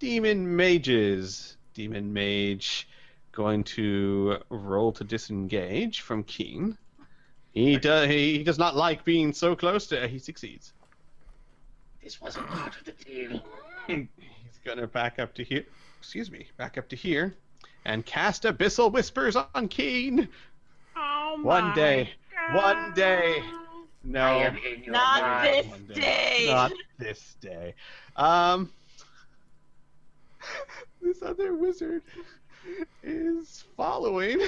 demon mages. Demon mage going to roll to disengage from Keen. He does not like being so close to. He succeeds. This wasn't part of the deal. He's gonna back up to here. Back up to here, and cast Abyssal Whispers on Keen. Oh my One day. No, I am in your Not mind. this day. Not this day. This other wizard is following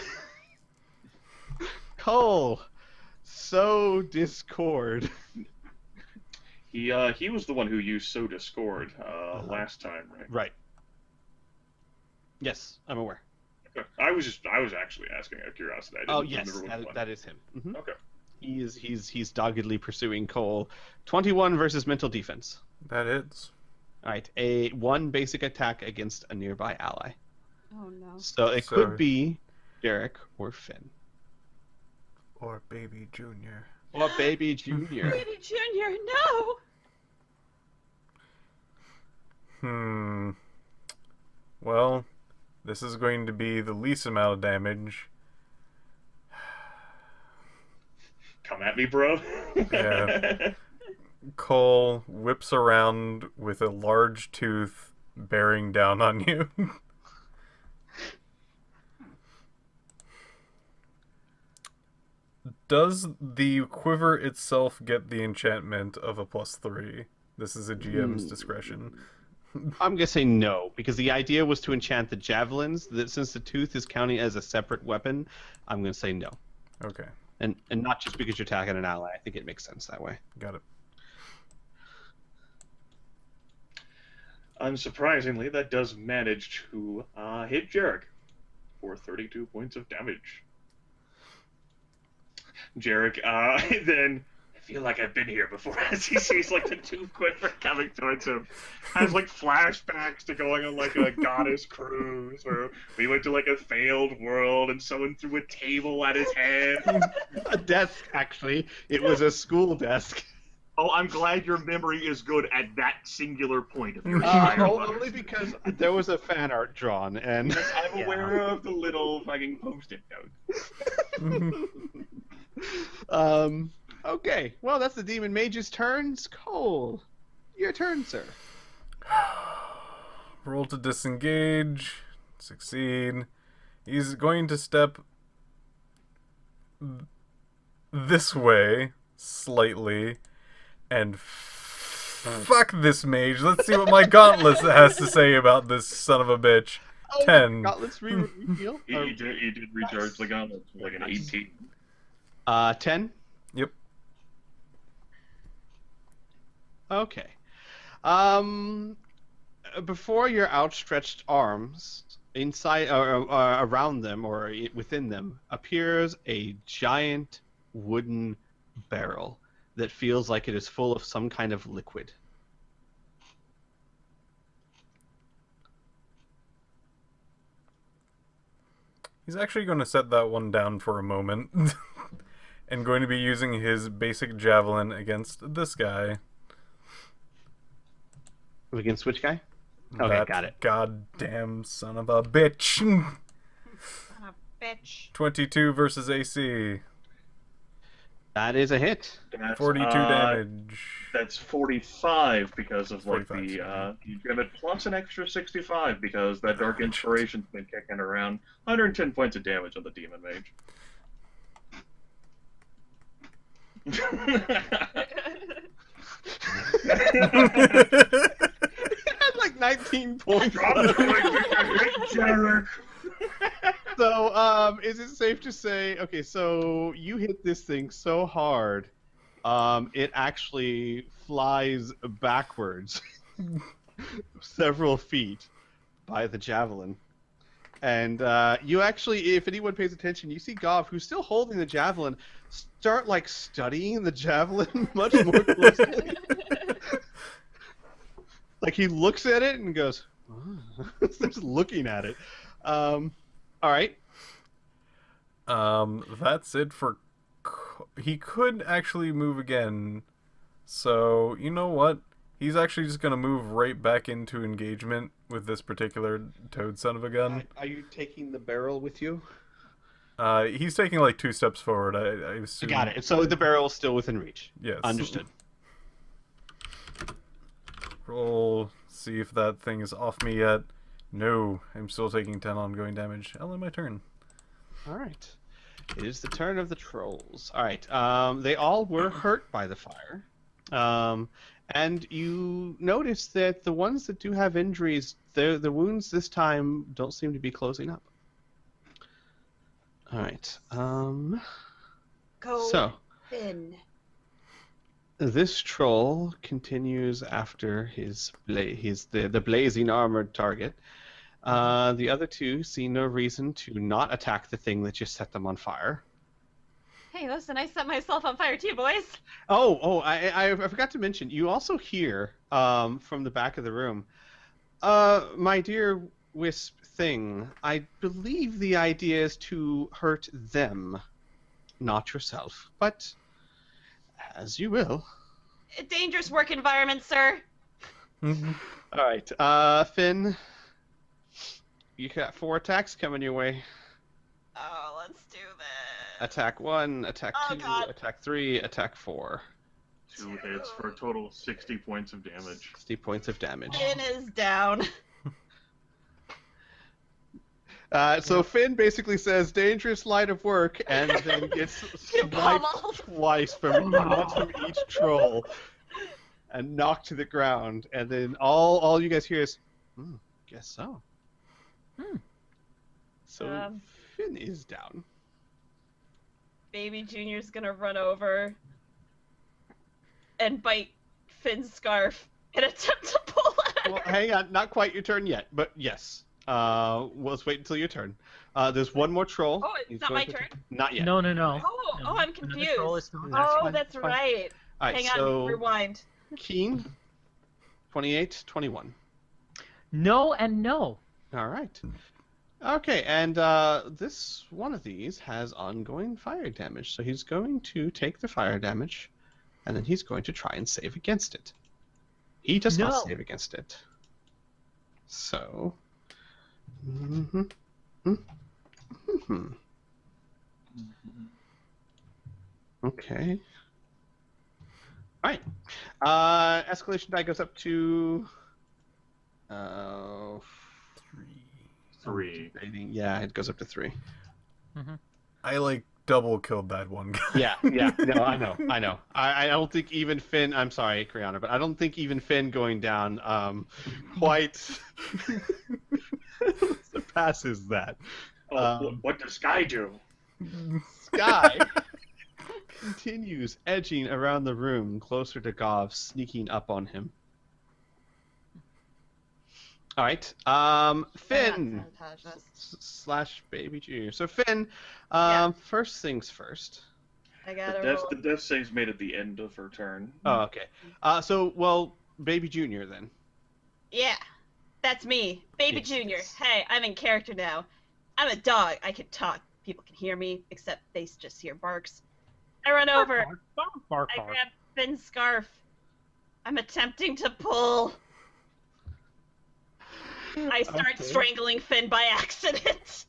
Cole. So Discord. He was the one who used Sow Discord last time, right? Right. Yes, I'm aware. Okay. I was actually asking out of curiosity. I didn't Yes, remember which one. that is him. Mhm. Okay. He's doggedly pursuing Cole. 21 versus mental defense. That is. All right, one basic attack against a nearby ally. Oh no. So it could be Jerick or Finn. Or Baby Junior. Or Baby Junior. Baby Junior, no. Well, this is going to be the least amount of damage. Come at me, bro. Yeah. Cole whips around with a large tooth bearing down on you. Does the quiver itself get the enchantment of a +3? This is a GM's discretion. I'm gonna say no, because the idea was to enchant the javelins. That since the tooth is counting as a separate weapon, I'm gonna say no. Okay, And not just because you're attacking an ally. I think it makes sense that way. got it. Unsurprisingly, that does manage to hit Jerick for 32 points of damage. Jerick, then, I feel like I've been here before, as he sees, like, the tooth quiver coming towards him. Has, like, flashbacks to going on, like, a goddess cruise, or we went to, like, a failed world, and someone threw a table at his head. A desk, actually. It was a school desk. Oh, I'm glad your memory is good at that singular point of your entire life. Only because there was a fan art drawn, and Yes, I'm aware of the little fucking post-it note. Okay. Well, that's the demon mage's turns. Cole, your turn, sir. Roll to disengage. Succeed. He's going to step this way slightly and fuck this mage. Let's see what my gauntlet has to say about this son of a bitch. 10. Gauntlets reveal. He did recharge the gauntlet for like an 18. 10. Yep. Okay. Before your outstretched arms, inside or around them or within them, appears a giant wooden barrel that feels like it is full of some kind of liquid. He's actually going to set that one down for a moment. And going to be using his basic javelin against this guy. Against which guy? Okay, That got it. Goddamn son of a bitch. Son of a bitch. 22 versus AC. That is a hit. That's, 42 damage. That's 45 because of like 45, you give it plus an extra 65 because that Dark Inspiration's been kicking around. 110 points of damage on the Demon Mage. Had like 19 points. Jerick. So, is it safe to say, okay, so you hit this thing so hard, it actually flies backwards several feet by the javelin. And you actually, if anyone pays attention, you see Gov, who's still holding the javelin, start like studying the javelin much more closely. Like he looks at it and goes, oh. Starts looking at it. All right. That's it for... He could actually move again. So, you know what? He's actually just going to move right back into engagement with this particular toad son of a gun. Are you taking the barrel with you? He's taking like 2 steps forward. I assume. Got it. So the barrel's still within reach. Yes. Understood. Roll. See if that thing is off me yet. No, I'm still taking 10 ongoing damage. I'll end my turn. All right. It is the turn of the trolls. All right. They all were hurt by the fire. And you notice that the ones that do have injuries, the wounds this time don't seem to be closing up. All right. Go So Finn. this troll continues after the blazing armored target. The other two see no reason to not attack the thing that just set them on fire. Hey, listen, I set myself on fire too, boys. I forgot to mention, you also hear from the back of the room, my dear Wisp thing, I believe the idea is to hurt them, not yourself, but as you will. A dangerous work environment, sir. All right, Finn, you got 4 attacks coming your way. Oh, let's do this. Attack 1, attack Oh, 2, God. attack 3, attack 4. 2 hits for a total of 60 points of damage. 60 points of damage. Finn is down. So Finn basically says, dangerous line of work, and then gets swiped pummeled. twice from once from each troll and knocked to the ground. And then all you guys hear is, guess so. So Finn is down. Baby Junior's gonna run over and bite Finn's scarf and attempt to pull at her. Well, hang on, not quite your turn yet, but yes. Let's wait until your turn. There's one more troll. Oh, it's He's not going my to- turn? Not yet. No. Oh, No, I'm another confused. troll is still Oh, attacking. that's fine. right. All right, Hang on, so rewind. Keen, 28, 21. No and no. All right. Okay, and this one of these has ongoing fire damage, so he's going to take the fire damage, and then he's going to try and save against it. He does not No. save against it. So. Okay. All right. Escalation die goes up to. 3. Yeah, it goes up to 3. I like double killed that one guy. Yeah. No, I know. I don't think even Finn. I'm sorry, Kriana, but I don't think even Finn going down quite surpasses that. What does Sky do? Sky continues edging around the room closer to Gov, sneaking up on him. All right, Finn slash Baby Junior. So Finn, first things first. I gotta The roll. death save's made at the end of her turn. Oh, okay. Baby Junior then. Yeah, that's me. Baby Yes. Junior. Hey, I'm in character now. I'm a dog. I can talk. People can hear me, except they just hear barks. I run over. Bark. I grab Finn's scarf. I'm attempting to pull. I start Okay. strangling Finn by accident.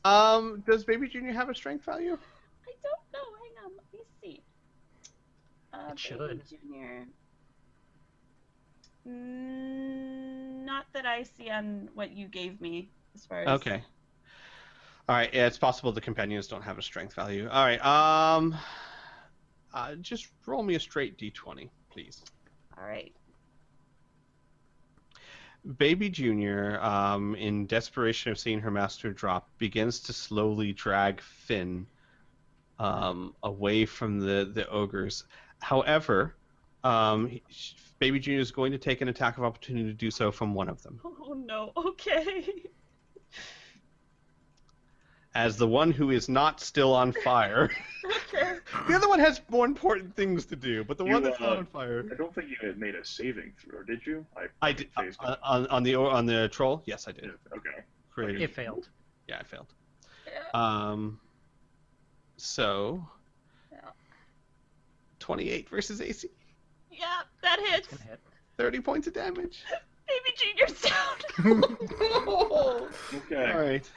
Does Baby Junior have a strength value? I don't know. Hang on. Let me see. It Baby should. Junior. Not that I see on what you gave me, as far as. Okay. All right. Yeah, it's possible the companions don't have a strength value. All right. Just roll me a straight d20, please. All right. Baby Junior, in desperation of seeing her master drop, begins to slowly drag Finn away from the ogres. However, Baby Junior is going to take an attack of opportunity to do so from one of them. Oh no. Okay. As the one who is not still on fire. Okay. The other one has more important things to do, but the You, one that's not on fire. I don't think you had made a saving throw, or did you? I did phased it. on the troll. Yes, I did. Okay. Creative. It failed. Yeah, I failed. Yeah. So Yeah. 28 versus AC, Yeah, that hits. It's gonna hit. 30 points of damage. Baby Junior's down. Okay. All right.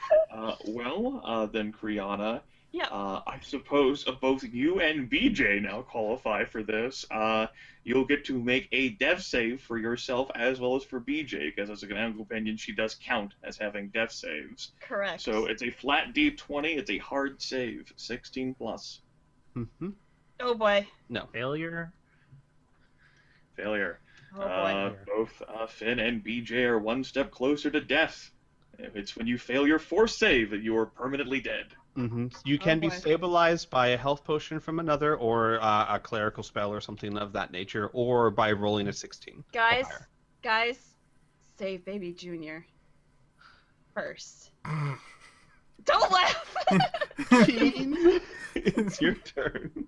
Then Kriana, Yep. I suppose both you and BJ now qualify for this. You'll get to make a death save for yourself as well as for BJ, because as a canonical companion, she does count as having death saves. Correct. So it's a flat D20, it's a hard save, 16 plus. Mm-hmm. Oh boy. No. Failure. Failure. Oh boy. Both Finn and BJ are one step closer to death. It's when you fail your force save that you are permanently dead. Mm-hmm. You can be boy. stabilized by a health potion from another, or a clerical spell or something of that nature, or by rolling a 16. or Guys, higher. guys, save Baby Junior first. Don't laugh. Keen, it's your turn.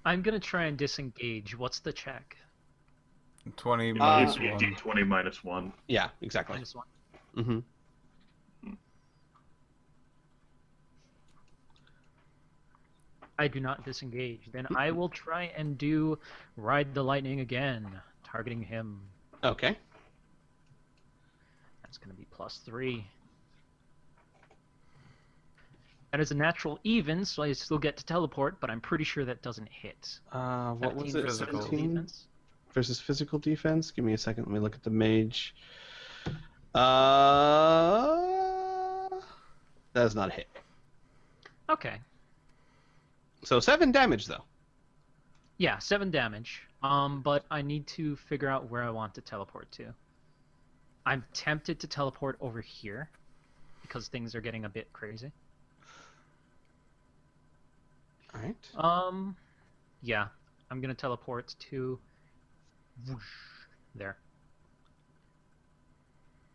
I'm gonna try and disengage. What's the check? 20 It's minus a 1. D20 minus 1. Yeah, exactly. -1. Mm-hmm. I do not disengage. Then I will try and do Ride the Lightning again, targeting him. Okay. That's going to be +3. That is a natural even, so I still get to teleport, but I'm pretty sure that doesn't hit. What was 17 it? physical 17 defense. versus physical defense? Give me a second. Let me look at the mage. That is not a hit. Okay. So 7 damage, though. Yeah, 7 damage. But I need to figure out where I want to teleport to. I'm tempted to teleport over here, because things are getting a bit crazy. All right. Yeah, I'm gonna teleport to whoosh, there.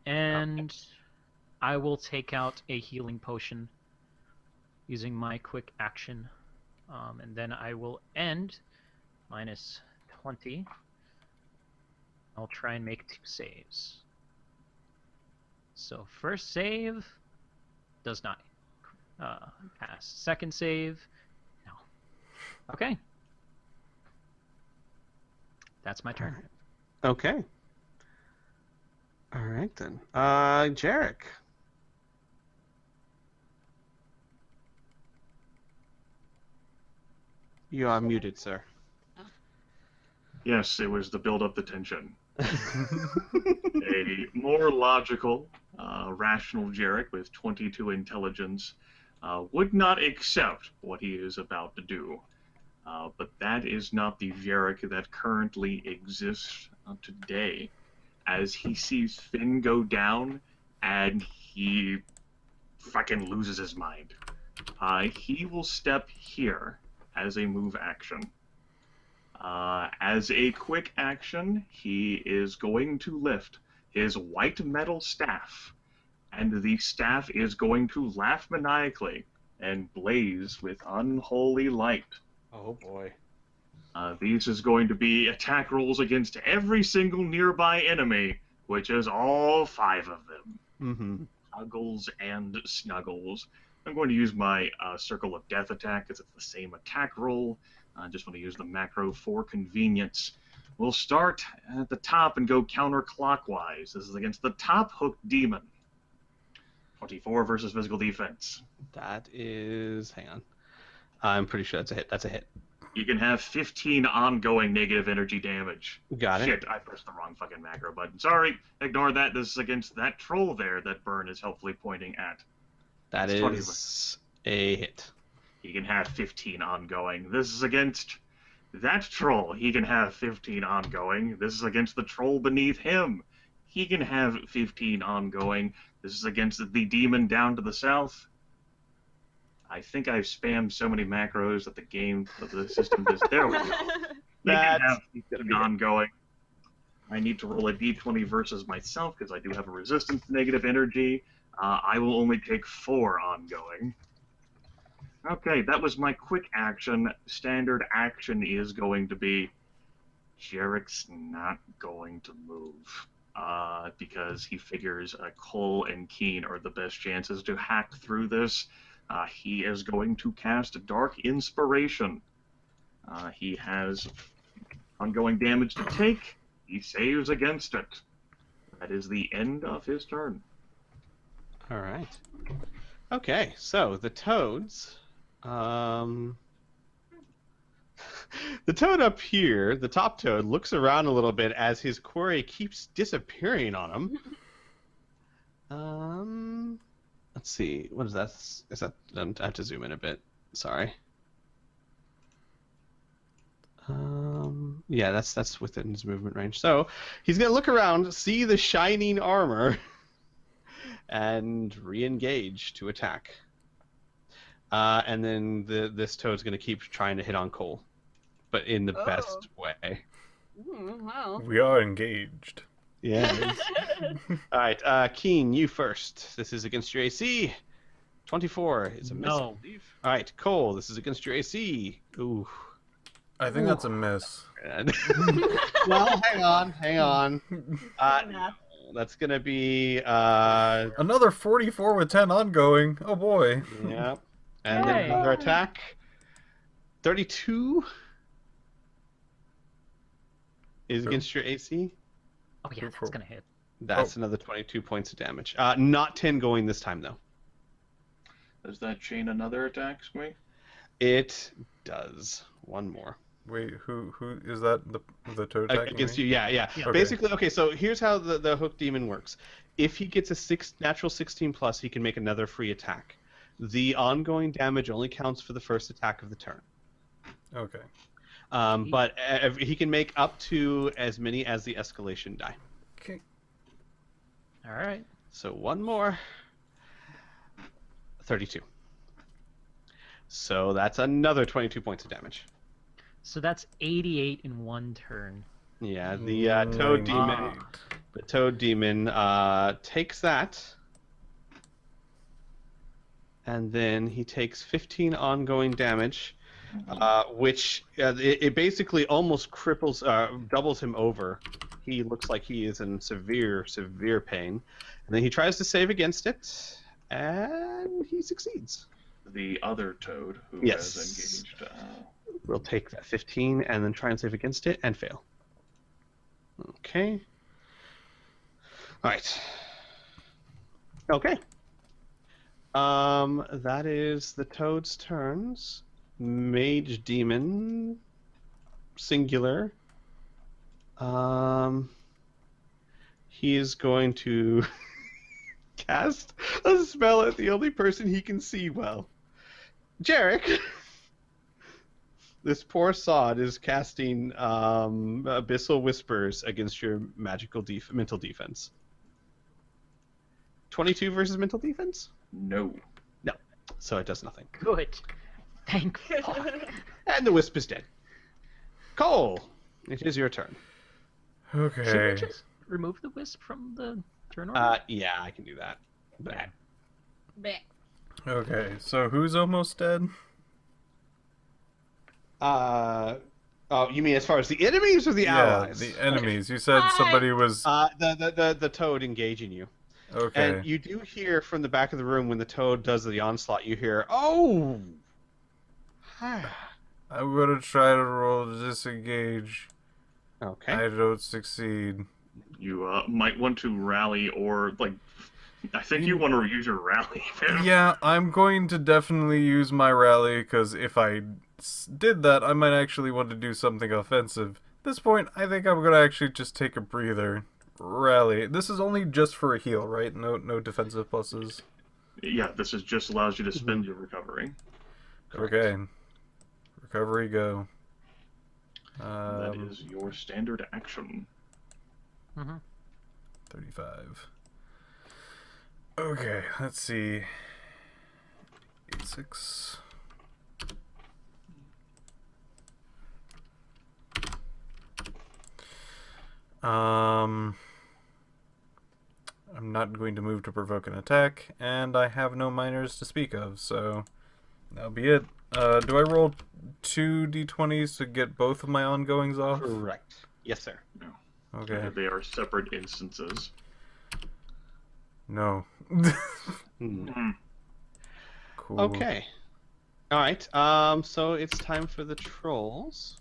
And I will take out a healing potion using my quick action. And then I will end -20. I'll try and make 2 saves. So first save does not pass. Second save, no. Okay. That's my turn. Okay. All right, then. Jerick. You are muted, sir. Yes, it was to build up the tension. A more logical, rational Jerick with 22 intelligence would not accept what he is about to do. But that is not the Jerick that currently exists today, as he sees Finn go down and he fucking loses his mind. He will step here as a move action. As a quick action, he is going to lift his white metal staff, and the staff is going to laugh maniacally and blaze with unholy light. Oh, boy. These is going to be attack rolls against every single nearby enemy, which is all 5 of them. Mm-hmm. Snuggles and Snuggles. I'm going to use my Circle of Death attack because it's the same attack roll. I just want to use the macro for convenience. We'll start at the top and go counterclockwise. This is against the top hooked demon. 24 versus physical defense. That is... Hang on. I'm pretty sure that's a hit. That's a hit. You can have 15 ongoing negative energy damage. Got it. Shit, I pressed the wrong fucking macro button. Sorry, ignore that. This is against that troll there that Burn is helpfully pointing at. That It's 20. is a hit. He can have 15 ongoing. This is against that troll. He can have 15 ongoing. This is against the troll beneath him. He can have 15 ongoing. This is against the demon down to the south. I think I've spammed so many macros that the system just... There we go. He can have 15 ongoing. I need to roll a d20 versus myself because I do have a resistance to negative energy. I will only take 4 ongoing. Okay, that was my quick action. Standard action is going to be Jerick's not going to move because he figures Cole and Keen are the best chances to hack through this. He is going to cast Dark Inspiration. He has ongoing damage to take. He saves against it. That is the end of his turn. All right. Okay, so the toads. The toad up here, the top toad, looks around a little bit as his quarry keeps disappearing on him. Let's see. What is that? Is that? I have to zoom in a bit. Sorry. Yeah, that's within his movement range. So he's gonna look around, see the shining armor, and re-engage to attack. And then this toad's gonna keep trying to hit on Cole, but in the best way. Wow. We are engaged. Yeah. All right, Keen, you first. This is against your AC. 24 is a miss. No. I believe. All right, Cole, this is against your AC. Ooh. I think that's a miss. Well, hang on. That's gonna be Another 44 with 10 ongoing. Oh boy. yeah, and then Hey. another attack. 32 is against your AC. Oh yeah, that's gonna hit. That's another 22 points of damage. Not 10 going this time though. Does that chain another attack, Squee? It does. One more. Wait, who is that? The toad attacking Against me? you, yeah. Yeah. Basically, okay. So here's how the hook demon works. If he gets a natural 16 plus, he can make another free attack. The ongoing damage only counts for the first attack of the turn. Okay. But he can make up to as many as the escalation die. Okay. All right. So one more. 32. So that's another 22 points of damage. So that's 88 in one turn. Yeah, the toad demon. The toad demon takes that, and then he takes 15 ongoing damage, which it basically almost cripples, doubles him over. He looks like he is in severe pain, and then he tries to save against it, and he succeeds. The other toad who Yes. has engaged. We'll take that 15 and then try and save against it and fail. Okay. All right. Okay. That is the toad's turns. Mage demon, singular. He is going to cast a spell at the only person he can see well. Jerick. This poor sod is casting Abyssal Whispers against your magical mental defense. 22 versus mental defense? No. No. So it does nothing. Good. Thank fuck. And the wisp is dead. Cole, it is your turn. Should we Okay. just remove the wisp from the turn order? Yeah, I can do that. But Bleh. Okay. So who's almost dead? oh, you mean as far as the enemies or the allies? Yeah, the enemies. You said somebody was. The toad engaging you. Okay. And you do hear from the back of the room when the toad does the onslaught, you hear, oh! I'm gonna try to roll to disengage. Okay. I don't succeed. You might want to rally, or like, I think you want to use your rally. Yeah, I'm going to definitely use my rally, because if I did that, I might actually want to do something offensive. At this point, I think I'm gonna actually just take a breather. Rally. This is only just for a heal, right? No defensive pluses. Yeah, this is just allows you to spend your recovery. Okay. Recovery go. That is your standard action. 35. Okay, let's see. 86. I'm not going to move to provoke an attack, and I have no minors to speak of, so that'll be it. Do I roll 2 d20s to get both of my ongoings off? Correct. Yes, sir. Okay. They are separate instances. No. Hmm. Cool. Okay. All right. So it's time for the trolls.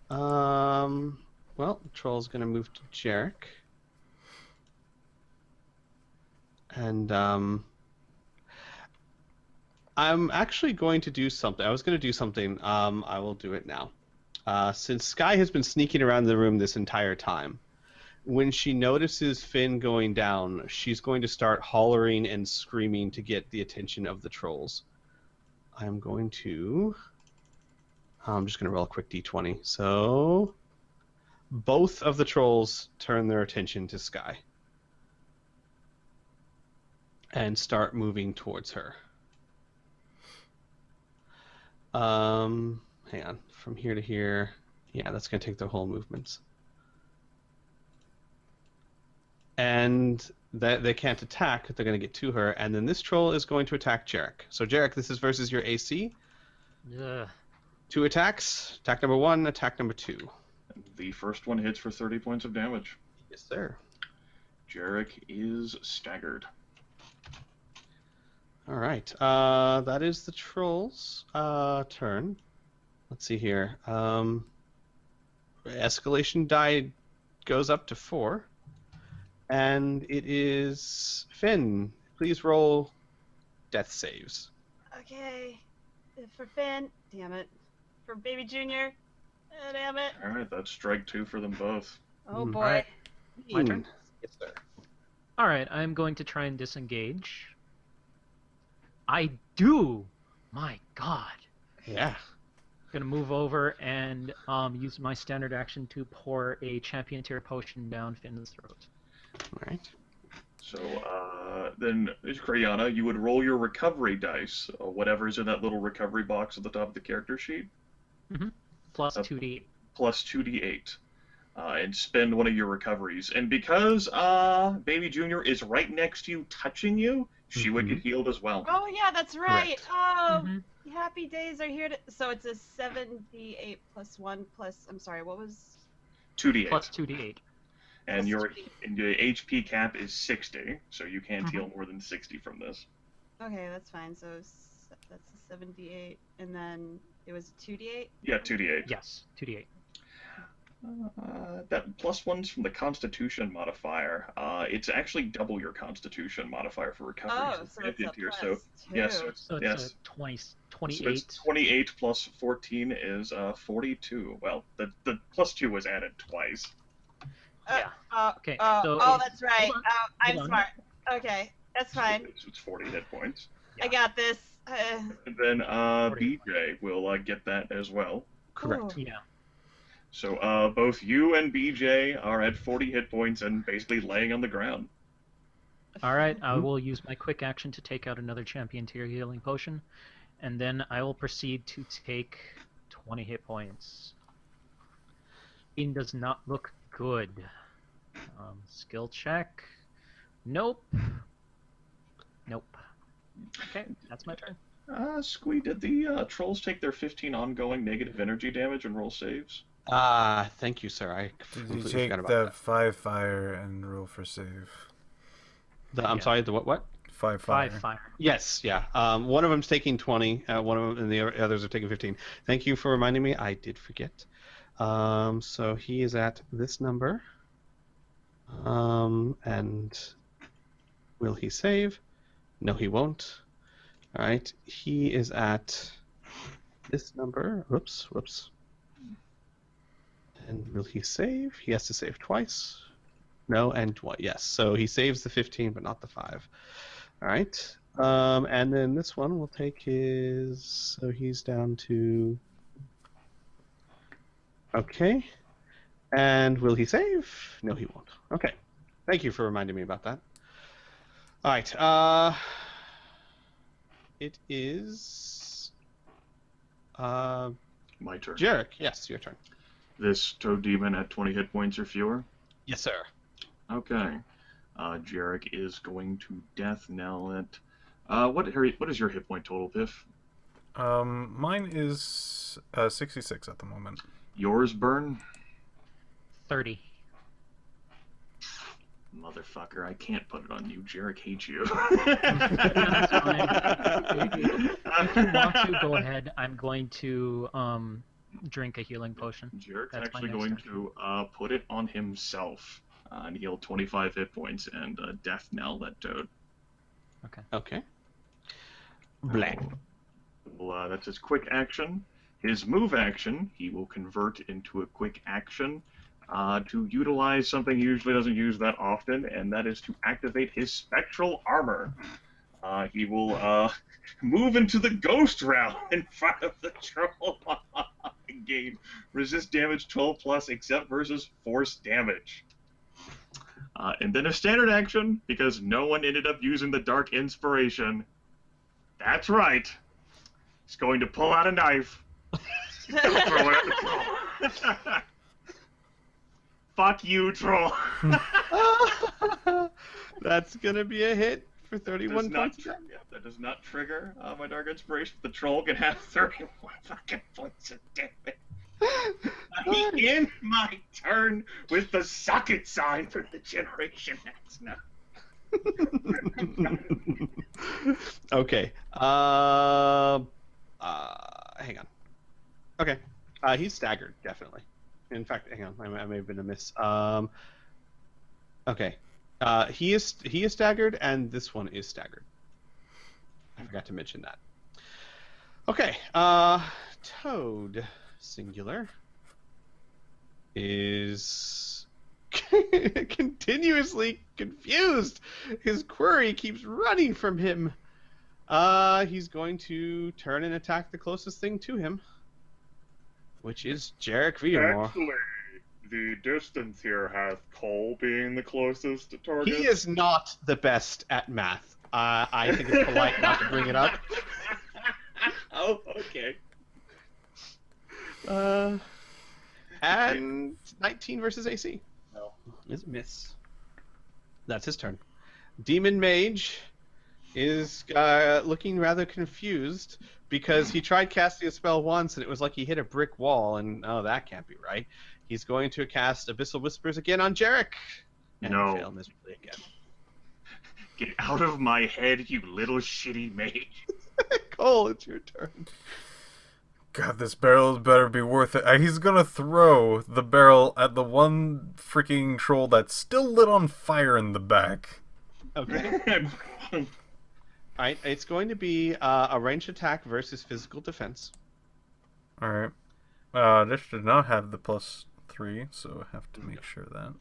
Well, the troll's gonna move to Jerick. And I'm actually going to do something. I was going to do something. I will do it now. Since Sky has been sneaking around the room this entire time, when she notices Finn going down, she's going to start hollering and screaming to get the attention of the trolls. I'm just going to roll a quick d20. So both of the trolls turn their attention to Sky and start moving towards her. Hang on. From here to here. Yeah, that's going to take their whole movements. And they can't attack. They're going to get to her. And then this troll is going to attack Jerick. So, Jerick, this is versus your AC. Yeah. 2 attacks. Attack number 1, attack number 2. The first one hits for 30 points of damage. Yes, sir. Jerick is staggered. All right. That is the troll's turn. Let's see here. Escalation die goes up to 4. And it is Finn. Please roll death saves. Okay. For Finn, damn it. For Baby Junior, damn it. Alright, that's strike 2 for them both. Oh boy. Alright. My turn? Yes, sir. Alright, I'm going to try and disengage. I do! My god. Yeah. Gonna move over and use my standard action to pour a champion tier potion down Finn's throat. All right. So, then, Krayana, you would roll your recovery dice, whatever's in that little recovery box at the top of the character sheet. Plus 2d8. Plus 2d8. And spend one of your recoveries. And because Baby Junior is right next to you, touching you, she would get healed as well. Oh yeah, that's right. Correct. Oh, happy days are here to. So it's a 7d8 plus 1 plus. I'm sorry, what was? 2d8. Plus 2d8. And Plus your 2d8. your HP cap is 60, so you can't heal more than 60 from this. Okay, that's fine. So that's a 7d8, and then it was 2d8. Yeah, 2d8. Yes, 2d8. That plus one's from the Constitution modifier. It's actually double your Constitution modifier for recovery. Oh, so it's a tier. plus So 2. yes, So it's yes. a 20, So 28. it's 28 plus 14 is 42. Well, the plus 2 was added twice. Yeah. Okay, Oh, so that's right. hold on, I'm hold on. smart. Okay, that's fine. So it's 40 hit points. I got this. And then BJ will get that as well. Correct. Ooh. Yeah. So both you and BJ are at 40 hit points and basically laying on the ground. Alright, I will use my quick action to take out another champion tier healing potion, and then I will proceed to take 20 hit points. It does not look good. Skill check. Nope. Nope. Okay, that's my turn. Squee, did the trolls take their 15 ongoing negative energy damage and roll saves? Thank you, sir. I Did you completely take forgot about the that. 5 fire and roll for save? I'm Yeah. sorry, the what? 5 fire. 5 fire. Yes, yeah. One of them's taking 20, one of them, and the others are taking 15. Thank you for reminding me. I did forget. So he is at this number. And will he save? No, he won't. All right. He is at this number. Whoops. And will he save? He has to save twice. No, and what? Yes. So he saves the 15, but not the 5. All right. And then this one will take his. So he's down to. Okay. And will he save? No, he won't. Okay. Thank you for reminding me about that. All right. It is. My turn. Jerick. Yes, your turn. This toad demon at 20 hit points or fewer? Yes, sir. Okay. Jerick is going to death knell it. What is your hit point total, Piff? Mine is 66 at the moment. Yours, Burn? 30. Motherfucker, I can't put it on you. Jerick hates you. That's fine. If you want to, go ahead. I'm going to drink a healing potion. Jerick's That's my actually next going action. to put it on himself and heal 25 hit points and death knell that toad. Okay. Blank. Well, that's his quick action. His move action, he will convert into a quick action to utilize something he usually doesn't use that often, and that is to activate his spectral armor. He will move into the ghost realm in front of the troll. Gain resist damage 12 plus except versus force damage. And then a standard action, because no one ended up using the Dark Inspiration. That's right. He's going to pull out a knife. Throw it at the troll. Fuck you, troll. That's gonna be a hit for 31 points. That does not trigger my Dark Inspiration. The troll can have 31 fucking points of damage. I end my turn with the suck it sign for the Generation X now. Okay. Hang on. Okay. He's staggered, definitely. In fact, hang on. I may have been a miss. Okay. He is staggered, and this one is staggered. I forgot to mention that. Okay. Toad, singular, is continuously confused. His query keeps running from him. He's going to turn and attack the closest thing to him, which is Jerick Viamore. Actually, the distance here has Cole being the closest target. He is not the best at math. I think it's polite not to bring it up. Oh, okay. And 19 versus AC. No. Is a miss. That's his turn. Demon Mage is looking rather confused because he tried casting a spell once and it was like he hit a brick wall, and oh, that can't be right. He's going to cast Abyssal Whispers again on Jerick. And fail miserably again. Get out of my head, you little shitty mage. Cole, it's your turn. God, this barrel better be worth it. He's gonna throw the barrel at the one freaking troll that's still lit on fire in the back. Okay. Alright, it's going to be a ranged attack versus physical defense. Alright. This does not have the +3, so I have to make sure that.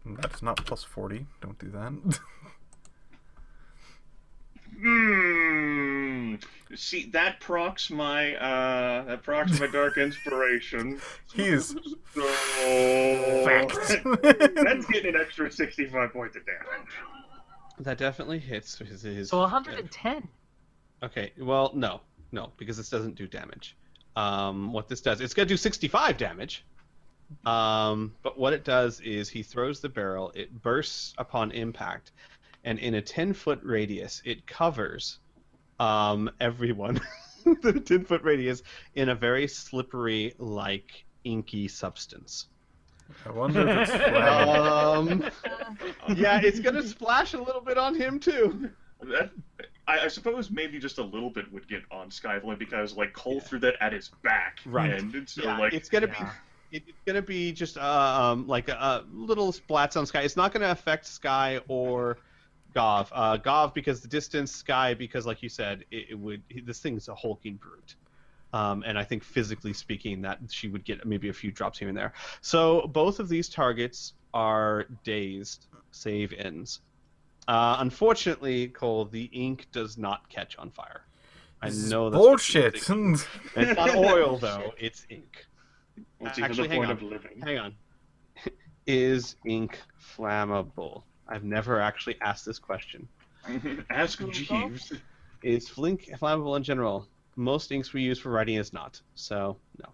That's not +40. Don't do that. See, that procs my Dark Inspiration. He's so fact. That's getting an extra 65 points of damage. That definitely hits his So 110. Okay, well, no, because this doesn't do damage. What this does, it's going to do 65 damage. But what it does is he throws the barrel, it bursts upon impact, and in a 10-foot radius, it covers everyone, the 10-foot radius, in a very slippery, like, inky substance. I wonder if it's flammable. Yeah, it's going to splash a little bit on him, too. I suppose maybe just a little bit would get on Skyfall because, like, Cole threw that at his back. Right. And so, Yeah, like, it's going to be... It's going to be just like a little splats on Sky. It's not going to affect Sky or Gov. Gov because the distance, Sky because, like you said, it would. This thing's a hulking brute, and I think physically speaking, that she would get maybe a few drops here and there. So both of these targets are dazed save ends. Unfortunately, Cole, the ink does not catch on fire. I know that's bullshit. It's not oil though; it's ink. what's even Actually, the point of living? Hang on. Is ink flammable? I've never actually asked this question. Ask Jeeves. Is Flink flammable in general? Most inks we use for writing is not, so no.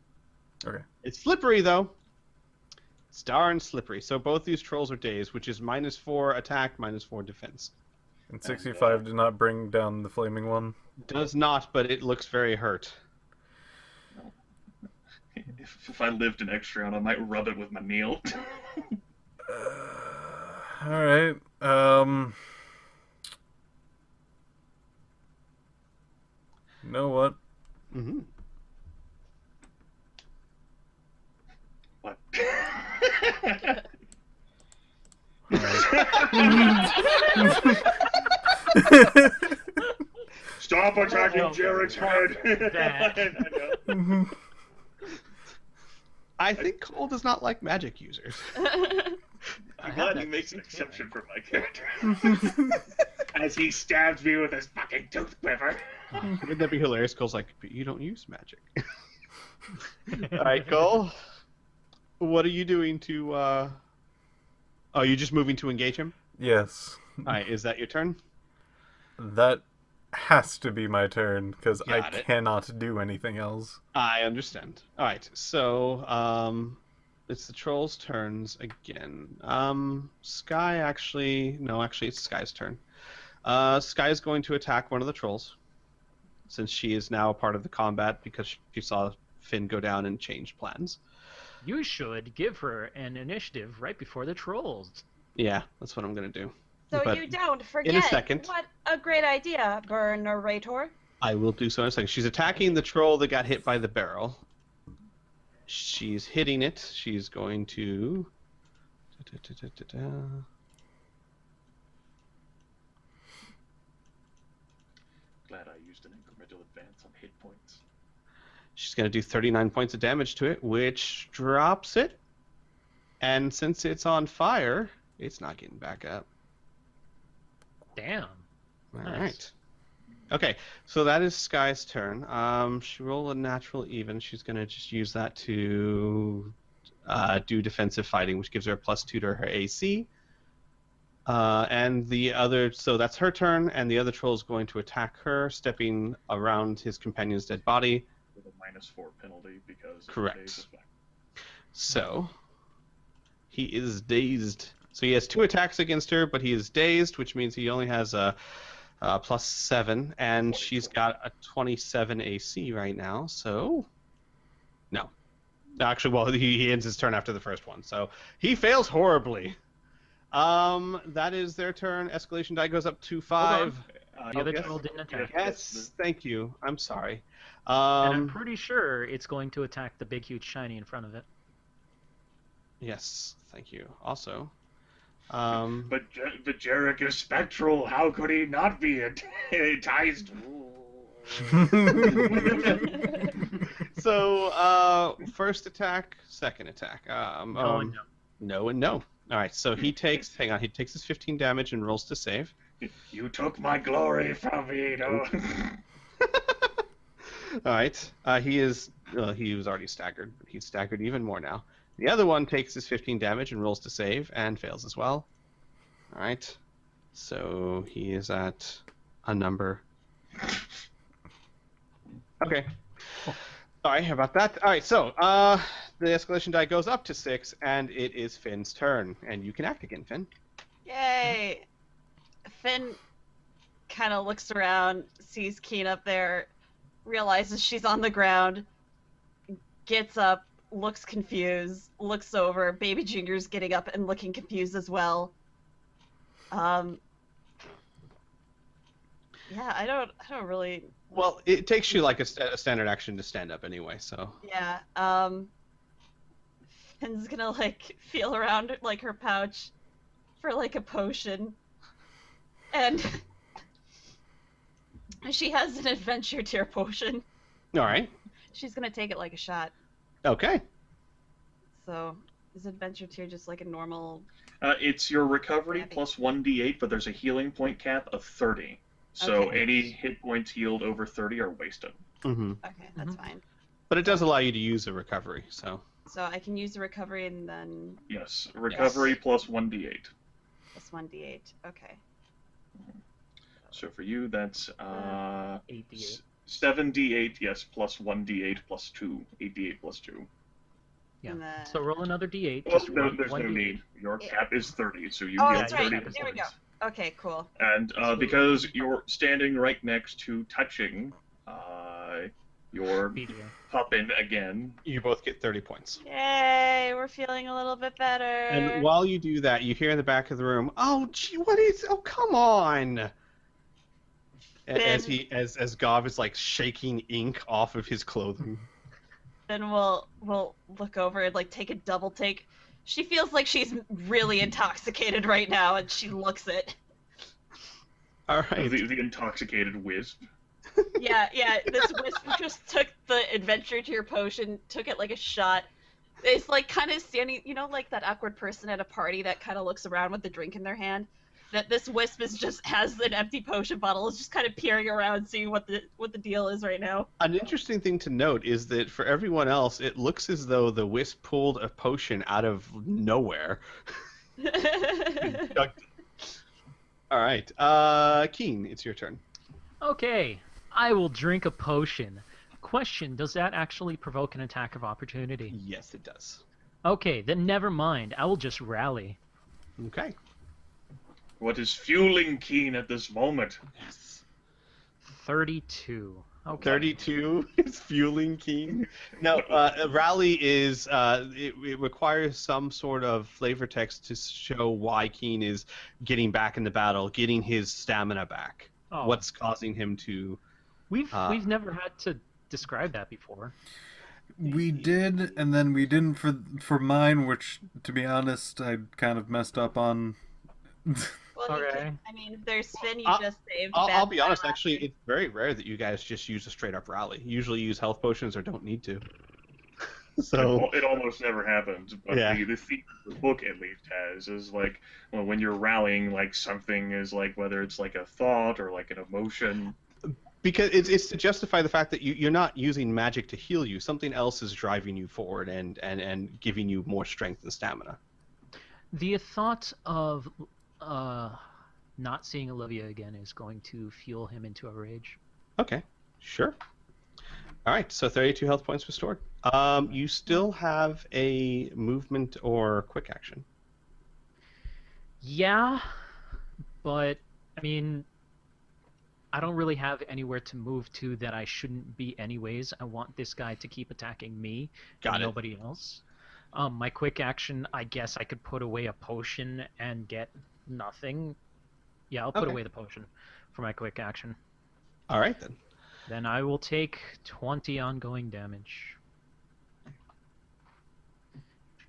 Okay. It's slippery though. It's darn slippery. So both these trolls are dazed, which is -4 attack, -4 defense. And 65 did not bring down the flaming one? Does not, but it looks very hurt. If I lived in Extreon, I might rub it with my nail. Alright. You know what? Mm-hmm. What? Stop attacking Jerick's head! That. I think Cole does not like magic users. I'm glad he makes an exception for my character. As he stabs me with his fucking tooth quiver. Wouldn't that be hilarious? Cole's like, but you don't use magic. Alright, Cole. What are you doing to, Oh, you're just moving to engage him? Yes. Alright, is that your turn? That has to be my turn, because I Got it. cannot do anything else. I understand. Alright, so, it's the troll's turns again. Sky actually... No, actually, it's Sky's turn. Sky is going to attack one of the trolls, since she is now a part of the combat because she saw Finn go down and change plans. You should give her an initiative right before the trolls. Yeah, that's what I'm going to do. So But you don't forget. in a second. What a great idea, burn narrator. I will do so in a second. She's attacking the troll that got hit by the barrel. She's hitting it. She's going to... Glad I used an incremental advance on hit points. She's going to do 39 points of damage to it, which drops it. And since it's on fire, it's not getting back up. Damn. All Nice. right. Okay, so that is Sky's turn. She rolled a natural even. She's going to just use that to do defensive fighting, which gives her a +2 to her AC. And the other, so that's her turn, and the other troll is going to attack her, stepping around his companion's dead body. With a -4 penalty because Correct. of the effect. So he is dazed. So he has 2 attacks against her, but he is dazed, which means he only has a +7, and she's got a 27 AC right now. So no, actually, well, he ends his turn after the first one, so he fails horribly. That is their turn. Escalation die goes up to 5. The other yes. troll didn't attack. Yes, thank you. I'm sorry. And I'm pretty sure it's going to attack the big, huge, shiny in front of it. Yes, thank you. Also, But Jerick is spectral. How could he not be enticed? so first attack, second attack. No and no. No and no. All right, so he takes. Hang on, he takes his 15 damage and rolls to save. You took my glory from me. No. All right, he was already staggered, but he's staggered even more now. The other one takes his 15 damage and rolls to save and fails as well. All right, so he is at a number. Okay. Sorry about that. All right, so the escalation die goes up to 6, and it is Finn's turn, and you can act again, Finn. Yay! Finn kind of looks around, sees Keen up there, realizes she's on the ground, gets up, looks confused, looks over. Baby Junior's getting up and looking confused as well. Yeah, I don't really. Well, it takes you like a standard action to stand up anyway, so. Yeah. Finn's gonna like feel around like her pouch for like a potion, and she has an adventure tier potion. All right. She's gonna take it like a shot. Okay. So is adventure tier just like a normal? It's your recovery Happy. plus 1d8, but there's a healing point cap of 30. So Okay. any hit points healed over 30 are wasted. Mm-hmm. Okay, that's fine. But it does allow you to use a recovery, so. So I can use the recovery and then Yes, recovery plus 1d8. plus 1d8. Okay. So for you, that's 8d8. 7d8, yes, plus 1d8 plus 2. 8d8 plus 2. Yeah. And then... So roll another d8. Well, Just there's no 1d8. need. Your cap is 30, so you Oh, heal that's 30 right. points. Here we go. Okay, cool. And because you're standing right next to touching your BDA. puppin again, You both get 30 points. Yay, we're feeling a little bit better. And while you do that, you hear in the back of the room, "Oh, gee, what is? Oh, come on!" As Gov is like shaking ink off of his clothing. Then we'll look over and like take a double take. She feels like she's really intoxicated right now, and she looks it. All right. The intoxicated wisp. Yeah, this wisp just took the adventure to your potion, took it like a shot. It's like kind of standing, you know, like that awkward person at a party that kind of looks around with the drink in their hand. That this wisp is just has an empty potion bottle, is just kind of peering around, seeing what the deal is right now. An interesting thing to note is that for everyone else, it looks as though the wisp pulled a potion out of nowhere. All right, Keen, it's your turn. Okay, I will drink a potion. Question, does that actually provoke an attack of opportunity? Yes, it does. Okay, then never mind. I will just rally. Okay. What is fueling Keen at this moment? Yes. 32. Okay. 32 is fueling Keen. No, rally is it requires some sort of flavor text to show why Keen is getting back in the battle, getting his stamina back. Oh. What's causing him to? We've never had to describe that before. We did, and then we didn't for mine, which, to be honest, I kind of messed up on. Well, Okay. I mean, there's Finn you just saved. I'll be Bad honest. Battle Actually, it's very rare that you guys just use a straight up rally. You usually use health potions or don't need to. So It almost never happens, but Yeah. the theme the book at least has is like, well, when you're rallying, like something is like, whether it's like a thought or like an emotion. because it's to justify the fact that you're not using magic to heal you. Something else is driving you forward and giving you more strength and stamina. The thought of not seeing Olivia again is going to fuel him into a rage. Okay, sure. All right, so 32 health points restored. You still have a movement or quick action. Yeah, but I mean, I don't really have anywhere to move to that I shouldn't be anyways. I want this guy to keep attacking me Got and it. nobody else. My quick action, I guess I could put away a potion and get nothing. Yeah, I'll put Okay. away the potion for my quick action. All right, then. Then I will take 20 ongoing damage.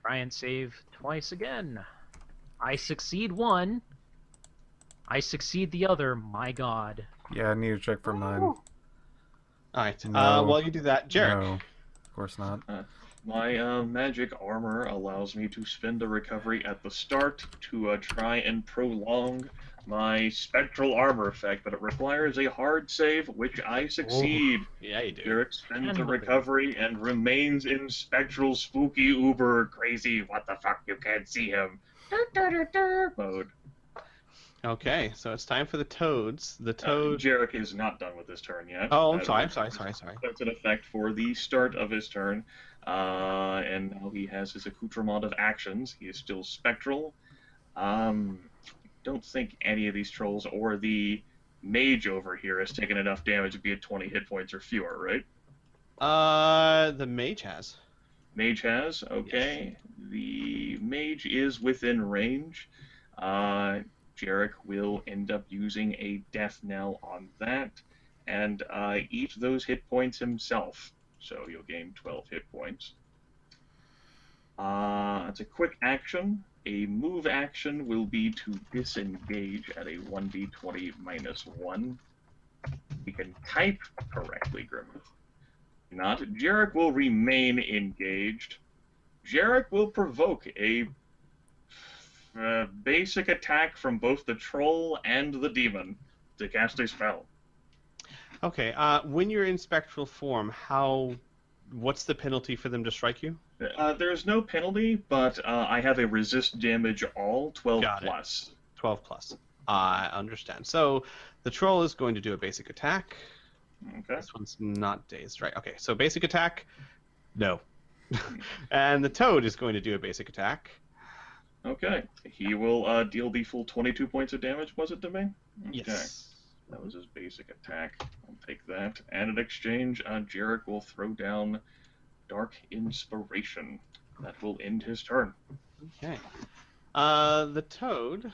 Try and save twice again. I succeed one. I succeed the other. My god. Yeah, I need to check for mine. All right, No. while you do that, Jerick. No, of course not. My magic armor allows me to spend a recovery at the start to try and prolong my spectral armor effect, but it requires a hard save, which I succeed. Yeah, you do. Jerick spends a Handle it. recovery and remains in spectral spooky uber crazy what the fuck you can't see him mode. Okay, so it's time for the toads. The toad. Jerick is not done with his turn yet. Oh, I'm That sorry. That's an effect for the start of his turn. And now he has his accoutrement of actions. He is still spectral. Don't think any of these trolls or the mage over here has taken enough damage to be at 20 hit points or fewer, right? The mage has. Mage has, okay. The mage is within range. Jerick will end up using a death knell on that and eat those hit points himself. So you'll gain 12 hit points. It's a quick action. A move action will be to disengage at a 1d20 minus 1. You can type correctly, Grimmeth. Not. Jerick will remain engaged. Jerick will provoke a basic attack from both the troll and the demon to cast a spell. Okay. When you're in spectral form, what's the penalty for them to strike you? There's no penalty, but I have a resist damage all 12 Got it. plus. 12 plus. I understand. So the troll is going to do a basic attack. Okay. This one's not dazed, right? Okay, so basic attack, no. And the toad is going to do a basic attack. Okay. He will deal the full 22 points of damage, was it to me? Okay. Yes. That was his basic attack. I'll take that. And in exchange, Jerick will throw down Dark Inspiration. That will end his turn. Okay. The toad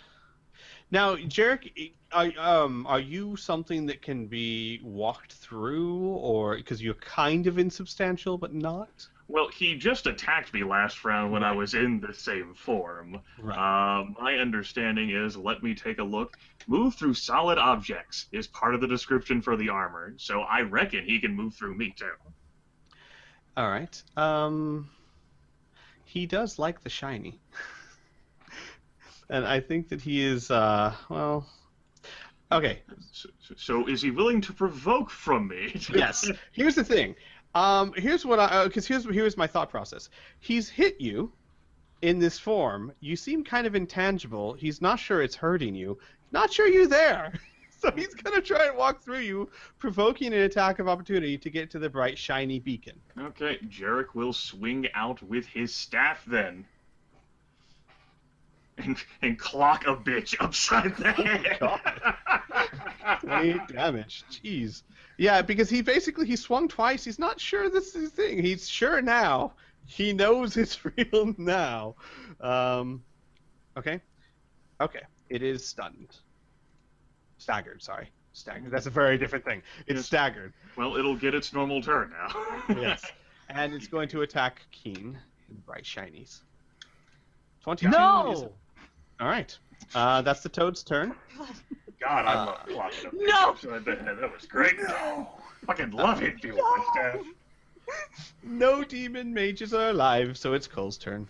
Now, Jerick, are you something that can be walked through, or because you're kind of insubstantial but not? Well, he just attacked me last round when I was in the same form. Right. My understanding is, let me take a look. Move through solid objects is part of the description for the armor, so I reckon he can move through me too. All right. He does like the shiny. And I think that he is, well... Okay. So is he willing to provoke from me? Yes. Here's the thing. Here's what because here's my thought process. He's hit you in this form. You seem kind of intangible. He's not sure it's hurting you. Not sure you're there. So he's gonna try and walk through you, provoking an attack of opportunity to get to the bright, shiny beacon. Okay, Jerick will swing out with his staff then. And clock a bitch upside the head. 28 damage. Jeez. Yeah, because he swung twice. He's not sure this is his thing. He's sure now. He knows it's real now. Okay. Okay. It is stunned. Staggered, sorry. Staggered. That's a very different thing. It's Yes. staggered. Well, it'll get its normal turn now. Yes. And it's going to attack Keen in bright shinies. 22 is... No! All right. That's the toad's turn. God, I love clocking a bitch No! upside the head. That was great. No! Fucking love hitting people with my staff. No demon mages are alive, so it's Cole's turn.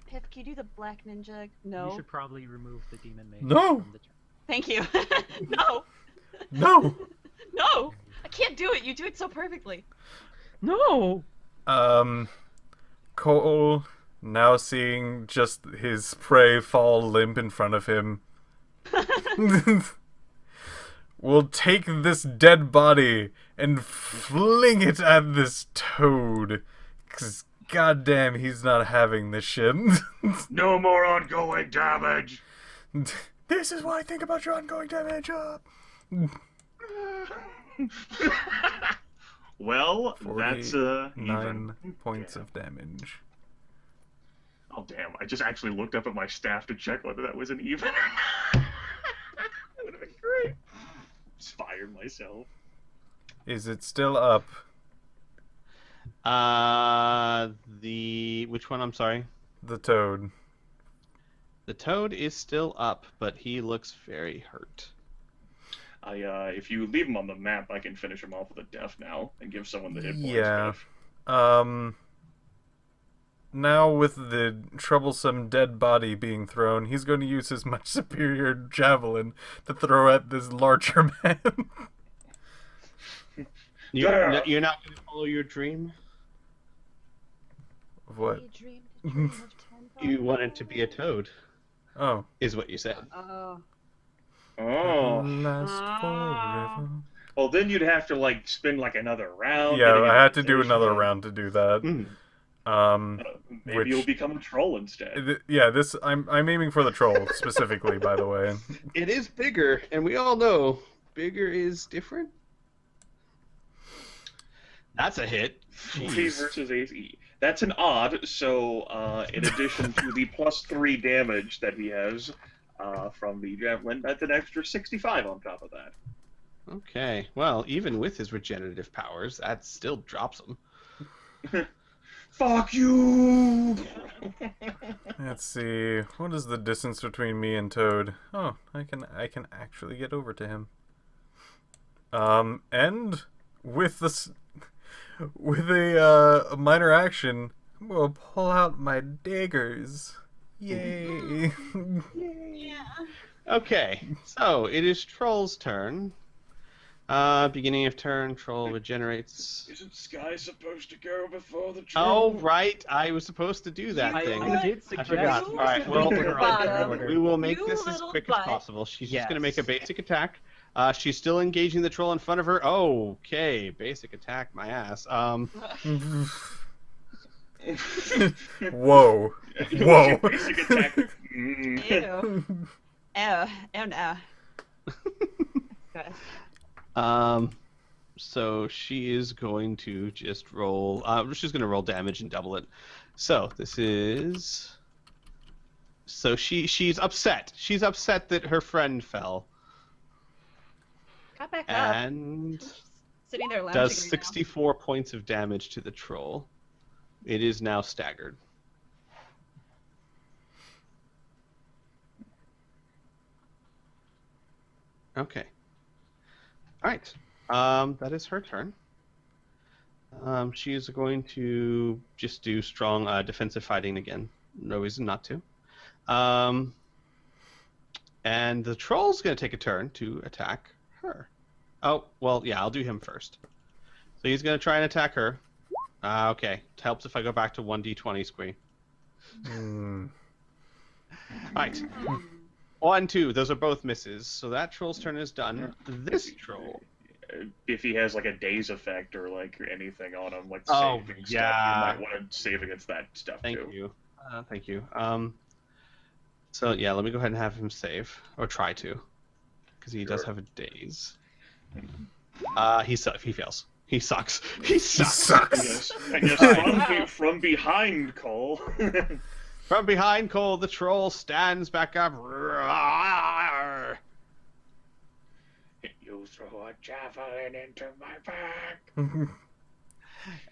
Pip, can you do the black ninja? You No. should probably remove the demon mage. No! From the turn. Thank you. No. No! No. I can't do it. You do it so perfectly. No! Cole, now seeing just his prey fall limp in front of him, will take this dead body and fling it at this toad. 'Cause goddamn, he's not having this shit. No more ongoing damage. This is what I think about your ongoing damage. Well, that's 9 even. points Yeah. of damage. Oh damn! I just actually looked up at my staff to check whether that was an even. That would have been great. Inspired myself. Is it still up? Which one? I'm sorry. The toad. The toad is still up, but he looks very hurt. If you leave him on the map, I can finish him off with a death now and give someone the hit points. Yeah. back. Now with the troublesome dead body being thrown, he's going to use his much superior javelin to throw at this larger man. You're not going to follow your dream? What? You wanted to be a toad, Oh. is what you said. Oh. Oh. Last forever. Well, then you'd have to like spin like another round. Yeah, getting I had to do invitation. another round to do that. Mm. Maybe Which- you'll become a troll instead. Yeah, this I'm aiming for the troll specifically, by the way. It is bigger, and we all know bigger is different. That's a hit. AC versus AC. That's an odd, so in addition to the +3 damage that he has from the javelin, that's an extra 65 on top of that. Okay, well, even with his regenerative powers, that still drops him. Fuck you! Let's see. What is the distance between me and Toad? Oh, I can actually get over to him. And with this, with a minor action, I'm gonna pull out my daggers. Yay! Yeah. Okay, so it is Troll's turn. Beginning of turn, Troll regenerates. Isn't Sky supposed to go before the Oh, right, I was supposed to do that I thing. did I suggest. forgot. All right, well, Bottom. we will make You this as little quick butt. as possible. She's just going to make Yes. a basic attack. She's still engaging the troll in front of her. Okay, basic attack, my ass. Whoa! Whoa! Basic attack. Mm. Ew. Oh no. Okay. So she is going to just roll. She's going to roll damage and double it. So this is So she's upset. She's upset that her friend fell. Got back up. And Sitting there lounging does right now. 64 points of damage to the troll. It is now staggered. Okay. All right. That is her turn. She is going to just do strong defensive fighting again. No reason not to. And the troll's going to take a turn to attack her. Oh, well, yeah, I'll do him first. So he's going to try and attack her. Okay. It helps if I go back to 1d20, Squee. Hmm. Alright. 1, 2. Those are both misses. So that troll's turn is done. This troll. If he has like a daze effect or like anything on him, like Oh, saving yeah. stuff, you might want to save against that stuff Thank too. you. Thank you. So yeah, let me go ahead and have him save. Or try to. Because he does Sure. have a daze. He fails. He sucks. He sucks. Yes, and yes, from behind, Cole. From behind Cole, the troll stands back up. Roar. You throw a javelin into my back.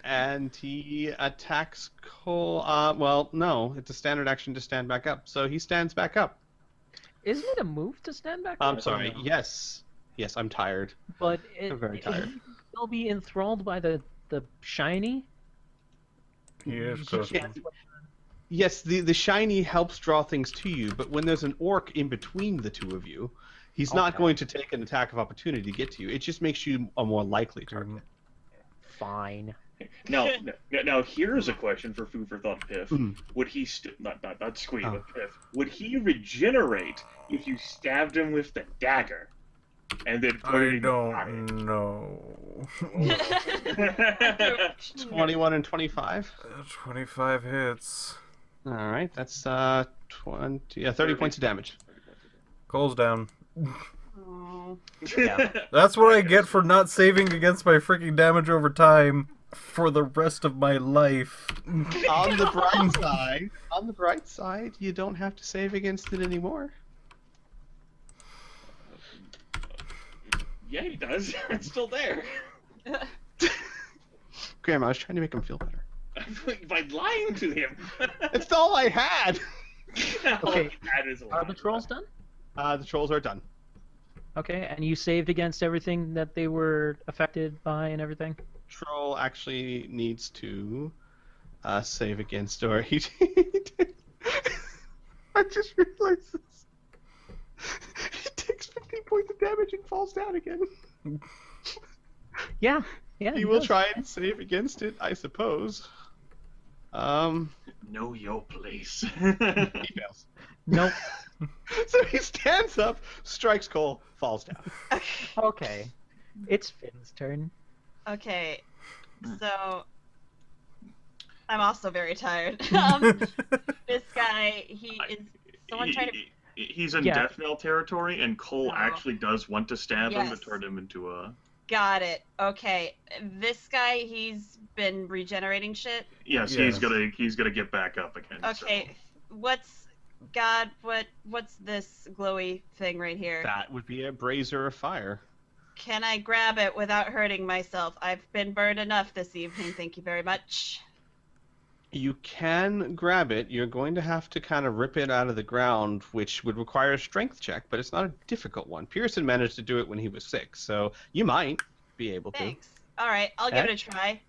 And he attacks Cole. Well, no, it's a standard action to stand back up. So he stands back up. Isn't it a move to stand back? I'm up? sorry. Yes. Yes, I'm tired. But I'm very tired. He can still be enthralled by the shiny. He is You close. can't- Yes, the shiny helps draw things to you, but when there's an orc in between the two of you, he's not Okay. going to take an attack of opportunity to get to you. It just makes you a more likely target. Fine. Now here's a question for food for thought, Piff. Mm. Would he not Squee, Oh. but Piff? Would he regenerate if you stabbed him with the dagger, and then put it I in your pocket? don't know. 21 and 25. 25 hits. All right, that's 30 points of damage. Cole's down. Oh. Yeah. That's what I get for not saving against my freaking damage over time for the rest of my life. On the bright side, you don't have to save against it anymore. Yeah, he does. It's still there. Graham, I was trying to make him feel better. By lying to him. It's all I had. Okay. That is a Are lot. the trolls done? The trolls are done. Okay, and you saved against everything that they were affected by and everything? Troll actually needs to save against, or he. I just realized this. He takes 15 points of damage and falls down again. Yeah. He will try and save against it, I suppose. Know your place. He fails. Nope. So he stands up, strikes Cole, falls down. Okay. It's Finn's turn. Okay, so I'm also very tired. This guy, he is someone trying to. He's in Yeah. death knell territory, and Cole Oh. actually does want to stab him Yes. to turn him into a. Got it. Okay, this guy, he's been regenerating shit. Yes, Yes. he's gonna get back up again. Okay, what's this glowy thing right here? That would be a brazier of fire. Can I grab it without hurting myself? I've been burned enough this evening. Thank you very much. You can grab it. You're going to have to kind of rip it out of the ground, which would require a strength check, but it's not a difficult one. Pearson managed to do it when he was 6, so you might be able to. Thanks. All right, I'll give it a try.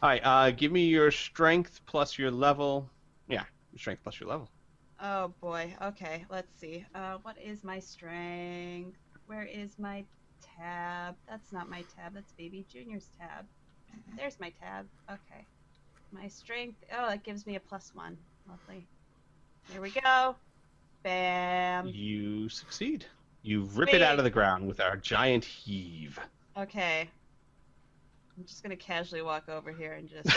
All right, give me your strength plus your level. Yeah, your strength plus your level. Oh boy. Okay, let's see. What is my strength? Where is my tab? That's not my tab. That's Baby Junior's tab. There's my tab. Okay. My strength. Oh, that gives me a +1. Lovely. Here we go. Bam. You succeed. You rip it out of the ground with our giant heave. Okay. I'm just gonna casually walk over here and just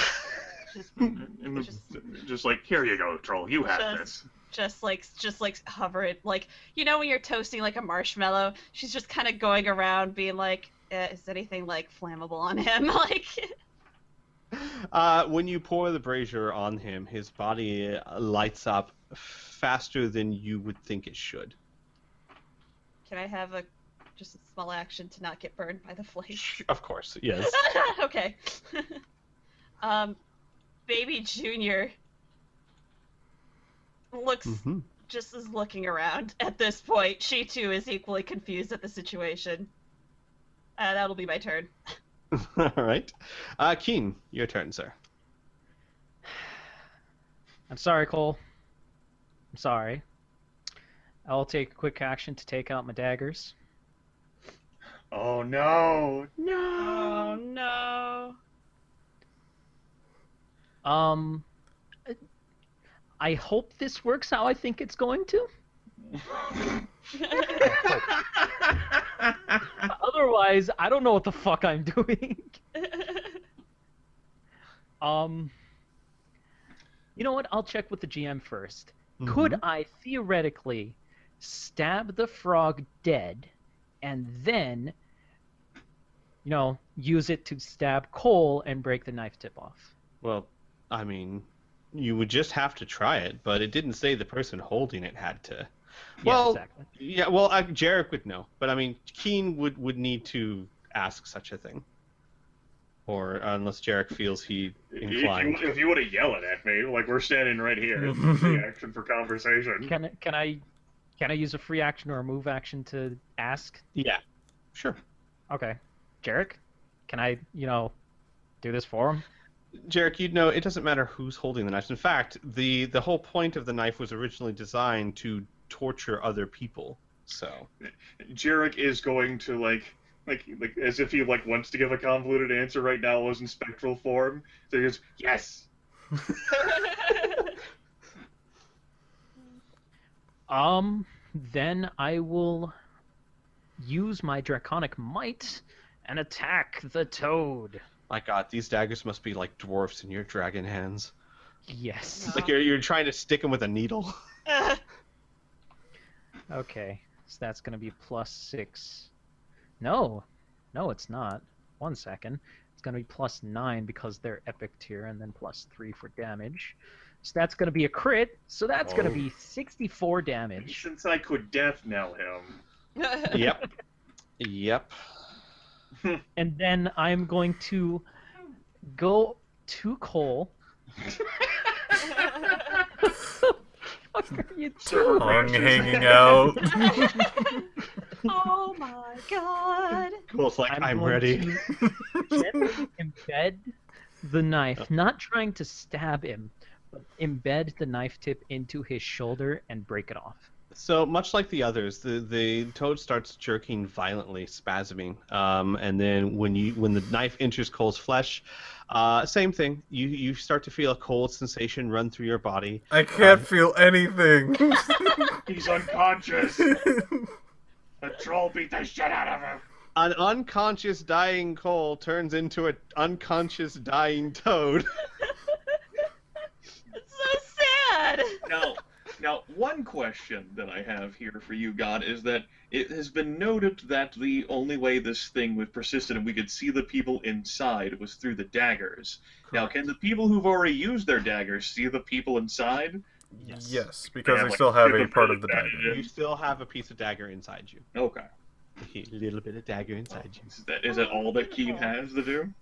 Just like, here you go, troll. You have Just- this. just like hover it, like, you know when you're toasting like a marshmallow, she's just kind of going around being like, is anything like flammable on him? Like, When you pour the brazier on him, his body lights up faster than you would think it should. Can I have just a small action to not get burned by the flame? Of course, yes. Okay. Baby Junior looks just as looking around at this point. She too is equally confused at the situation. That'll be my turn. All right. Keen, your turn, sir. I'm sorry, Cole. I'm sorry. I'll take a quick action to take out my daggers. Oh no! Oh no. I hope this works how I think it's going to. Otherwise, I don't know what the fuck I'm doing. You know what? I'll check with the GM first. Could I theoretically stab the frog dead and then, use it to stab Cole and break the knife tip off? Well, I mean, you would just have to try it, but it didn't say the person holding it had to. Well, exactly. Yeah, well, Jerick would know, but I mean, Keen would need to ask such a thing. Or unless Jerick feels he inclined. If you would have yelled at me, like we're standing right here, free action for conversation. Can I use a free action or a move action to ask? Yeah, sure. Okay. Jerick, can I, do this for him? Jerick, you'd know it doesn't matter who's holding the knife. In fact, the whole point of the knife was originally designed to torture other people. So Jerick is going to like as if he wants to give a convoluted answer right now, was in spectral form. So he goes, yes. Then I will use my draconic might and attack the toad. My God, these daggers must be like dwarfs in your dragon hands. Yes. It's like you're trying to stick them with a needle. Okay, so that's gonna be +6. No, it's not. 1 second. It's gonna be +9 because they're epic tier, and then +3 for damage. So that's gonna be a crit. So that's gonna be 64 damage. Since I could death knell him. Yep. And then I'm going to go to Cole. What are you doing? Tongue hanging out. Oh my God. Cool's like, I'm going ready. to gently embed the knife, not trying to stab him, but embed the knife tip into his shoulder and break it off. So much like the others, the toad starts jerking violently, spasming, and then when the knife enters Cole's flesh, same thing. You start to feel a cold sensation run through your body. I can't feel anything. He's unconscious. The troll beat the shit out of him. An unconscious dying Cole turns into an unconscious dying toad. It's so sad. Now, one question that I have here for you, God, is that it has been noted that the only way this thing was persistent and we could see the people inside was through the daggers. Correct. Now, can the people who've already used their daggers see the people inside? Yes, because Yeah, they still have a part of the embedded dagger. You still have a piece of dagger inside you. Okay. A little bit of dagger inside you. Is that all that Keen has to do?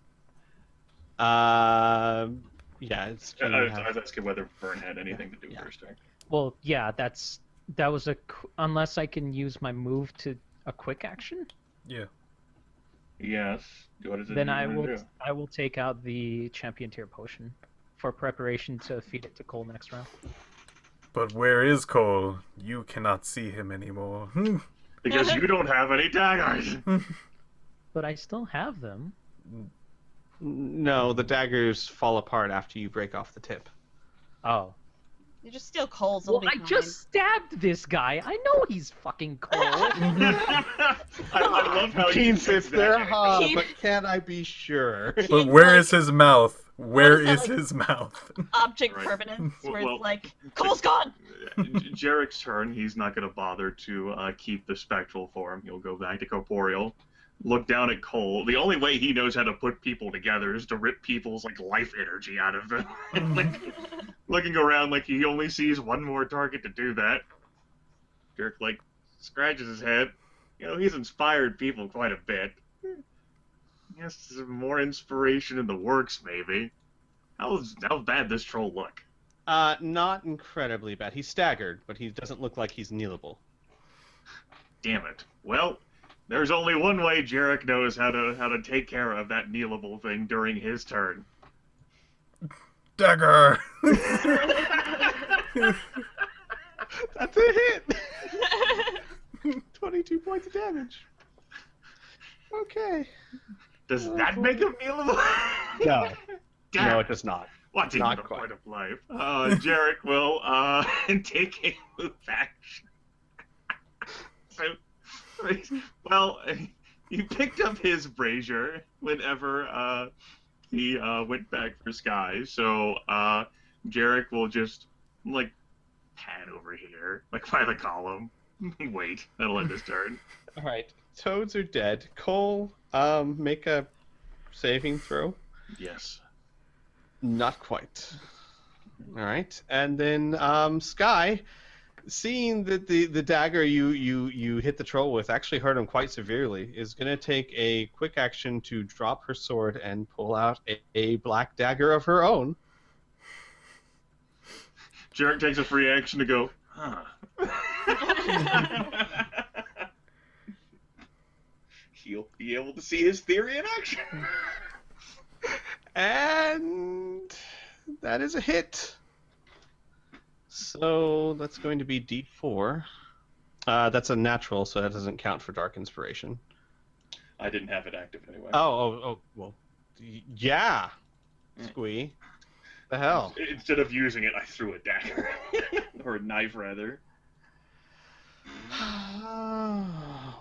Yeah, it's I was asking whether Vern had anything to do with her start. Well, yeah, that was unless I can use my move to a quick action. Yeah. Yes. What is it? Then you I wanna do? will take out the champion tier potion for preparation to feed it to Cole next round. But where is Cole? You cannot see him anymore. Because you don't have any daggers. But I still have them. No, the daggers fall apart after you break off the tip. Oh. You just steal Cole's. Well, I just stabbed this guy. I know he's fucking Cole. I love how Keen you sits said there, that. Keen- but can I be sure? But where is his mouth? Where What is is that, his mouth? object Right. permanence, where Well, it's like, Cole's gone! Jerick's turn. He's not going to bother to keep the spectral form. He'll go back to corporeal. look down at Cole. The only way he knows how to put people together is to rip people's like life energy out of them. Like, looking around like he only sees one more target to do that. Jerick like scratches his head. You know, he's inspired people quite a bit. Yes, some more inspiration in the works, maybe. How bad this troll look? Not incredibly bad. He's staggered, but he doesn't look like he's kneelable. Damn it. Well, there's only one way Jerick knows how to take care of that kneelable thing during his turn. Dagger! That's a hit! 22 points of damage. Okay. Does that make him kneelable? No. Damn. No, it does not. What even Not the quite. point of life? Jerick will take a move action. Well, he picked up his brazier whenever he went back for Sky, so Jerick will just like pad over here, like by the column. Wait, that'll end his turn. All right. Toads are dead. Cole, make a saving throw. Yes. Not quite. All right, and then Sky, seeing that the dagger you hit the troll with actually hurt him quite severely, is going to take a quick action to drop her sword and pull out a black dagger of her own. Jerick takes a free action to go, huh. He'll be able to see his theory in action. And that is a hit. So that's going to be D4. That's a natural, so that doesn't count for Dark Inspiration. I didn't have it active anyway. Oh, well, yeah. Squee. The hell? Instead of using it, I threw a dagger. Or a knife, rather.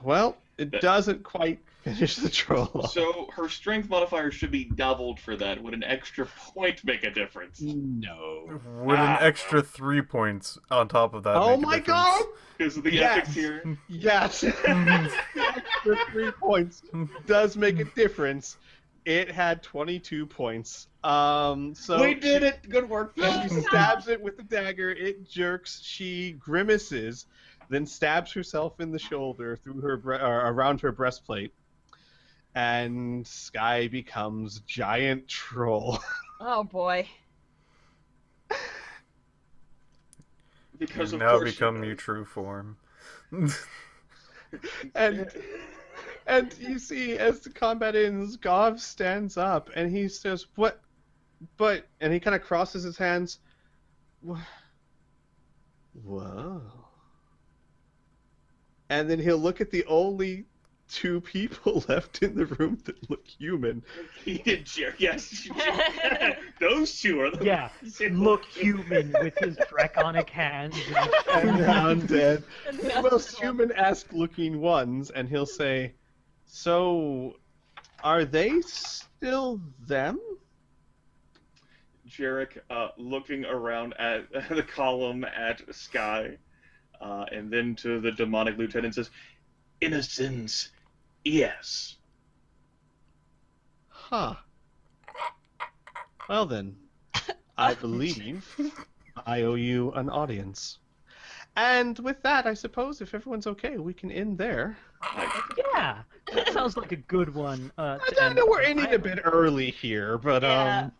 Well, it doesn't quite finish the troll off. So her strength modifier should be doubled for that. Would an extra point make a difference? No. With an extra 3 points on top of that. Oh make a my difference. god! Because of the Yes. ethics here. Yes. The extra 3 points does make a difference. It had 22 points. So We did it! Good work, She stabs it with the dagger. It jerks. She grimaces, then stabs herself in the shoulder through her around her breastplate, and Sky becomes giant troll. Oh boy. Because You of now course become you your true form. And you see, as the combat ends, Gov stands up and he says, "What? But," and he kind of crosses his hands. Whoa. And then he'll look at the only 2 people left in the room that look human. He did Jerick. Yes. Those two are the Yeah, look human with his draconic hands. And undead. The most human-esque looking ones, and he'll say, "So, are they still them?" Jerick, looking around at the column at Sky, and then to the demonic lieutenant says, "In a sense, yes." Huh. Well then, I believe I owe you an audience. And with that, I suppose if everyone's okay, we can end there. Yeah, that sounds like a good one. I know we're ending a bit early here, but Yeah.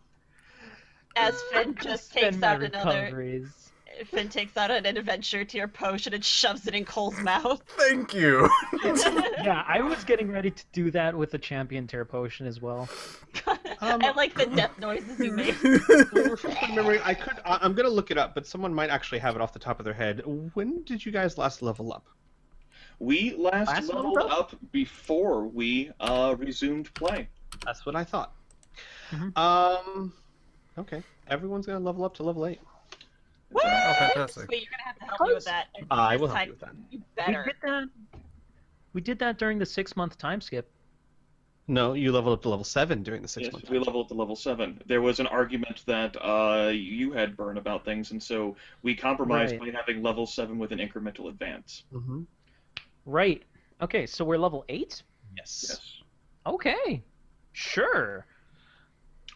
As Finn just takes my out another. recoveries. Finn takes out an adventure tier potion and shoves it in Cole's mouth. Thank you. Yeah, I was getting ready to do that with the champion tear potion as well. I like the death noises you made. refresh my memory. I'm gonna look it up, but someone might actually have it off the top of their head. When did you guys last level up? We last Last leveled leveled up before we resumed play. That's what I thought. Mhm. Okay. Everyone's gonna level up to level 8. Woo! Oh, fantastic. Wait, you're gonna have to help me with that. And I this will help time you with that. You better. We did that during the 6-month time skip. No, you leveled up to level 7 during the Yes, 6 month. we leveled to level 7. There was an argument that you had Burn about things, and so we compromised Right. by having level 7 with an incremental advance. Mm-hmm. Right. Okay, so we're level 8? Yes. Okay. Sure.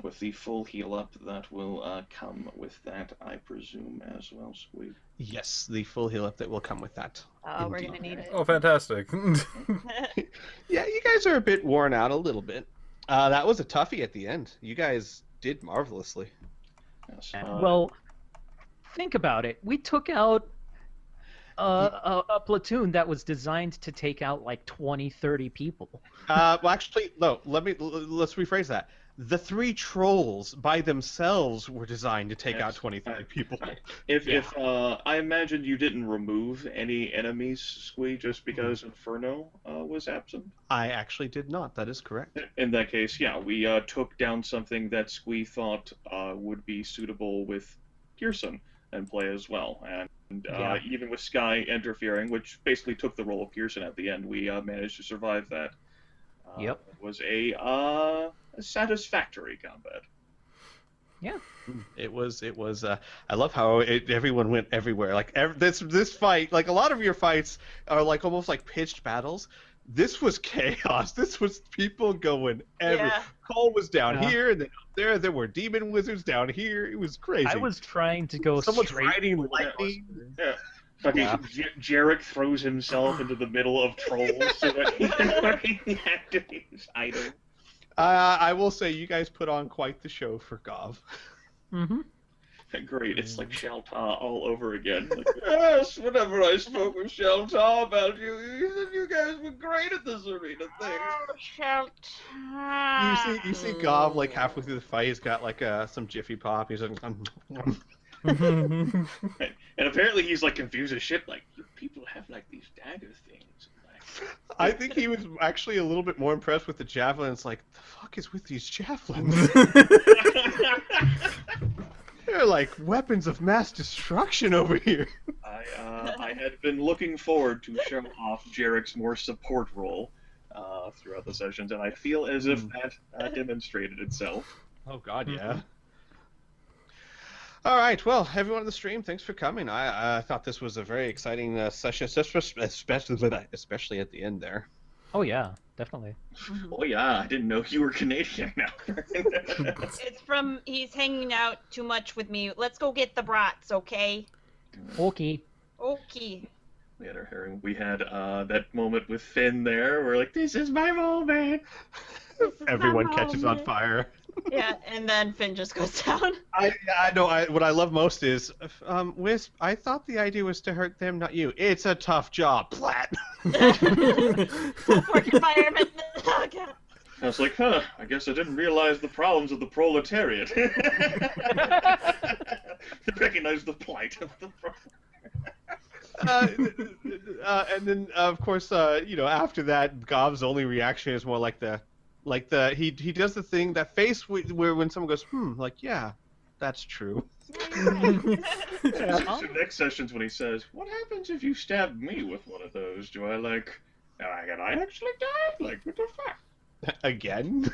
With the full heal up, that will come with that, I presume, as well, Squeak. Yes, the full heal up that will come with that. Oh, we're Indeed. gonna need it. Oh, fantastic. Yeah, you guys are a bit worn out a little bit. That was a toughie at the end. You guys did marvelously. Yes. Well, think about it. We took out a platoon that was designed to take out like 20, 30 people. Well, actually, no. Let's rephrase that. The 3 trolls by themselves were designed to take out 25 people. If I imagine you didn't remove any enemies, Squee, just because Inferno was absent. I actually did not. That is correct. In that case, yeah, we took down something that Squee thought would be suitable with Pearson and play as well. And even with Sky interfering, which basically took the role of Pearson at the end, we managed to survive that. Yep. It was a satisfactory combat. Yeah. It was. I love how everyone went everywhere. Like this fight, like a lot of your fights are like almost like pitched battles. This was chaos. This was people going everywhere. Yeah. Cole was down here, and then up there. There were demon wizards down here. It was crazy. I was trying to go Someone's straight. riding lightning. Yeah. Fucking Jerick throws himself into the middle of trolls so that he can fucking activate his item. I will say you guys put on quite the show for Gov. Mm-hmm. Great, it's like Shalta all over again. Like, yes, whenever I spoke with Shalta about you, he said you guys were great at this arena thing. You see Gov like halfway through the fight. He's got like some Jiffy Pop. He's like, And apparently he's like confused as shit. Like, you people have like these dagger things. I think he was actually a little bit more impressed with the javelins. Like, the fuck is with these javelins? They're like weapons of mass destruction over here. I had been looking forward to show off Jerick's more support role throughout the sessions, and I feel as if that demonstrated itself. Oh God, yeah. All right, well, everyone on the stream, thanks for coming. I thought this was a very exciting session, especially at the end there. Oh yeah, definitely. Oh yeah, I didn't know you were Canadian now. It's from he's hanging out too much with me. Let's go get the brats, okay? Okay. Okay. We had our herring. We had that moment with Finn there. We're like, this is my moment. Everyone catches on fire. Yeah, and then Finn just goes down. I know. What I love most is, Wisp. I thought the idea was to hurt them, not you. It's a tough job. Plat. Work environment. Okay. I was like, I guess I didn't realize the problems of the proletariat. Recognize the plight of the proletariat. And then, of course, after that, Gov's only reaction is more like he does the thing, that face where when someone goes, like, yeah, that's true. So next session's when he says, what happens if you stab me with one of those? Do I can I actually die? Like, what the fuck? Again?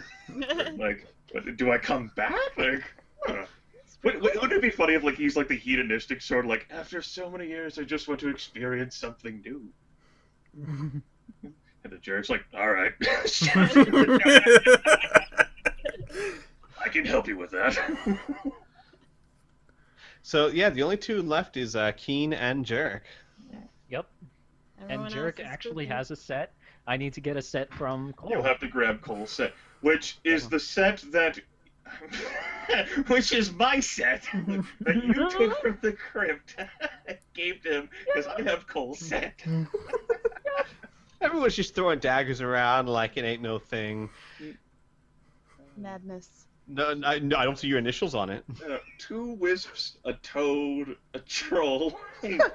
Like, do I come back? Like, wouldn't it be funny if, like, he's like the hedonistic sort of like, after so many years, I just want to experience something new. And the Jerick's like, alright. I can help you with that. So, yeah, the only two left is Keen and Jerick. Yep. Everyone And else Jerick is actually spooky. has a set. I need to get a set from Cole. You'll have to grab Cole's set, which is the set that... which is my set that you took from the crypt and gave to him, because I have Cole's set. Everyone's just throwing daggers around like it ain't no thing. Madness. No, I don't see your initials on it. 2 wisps, a toad, a troll.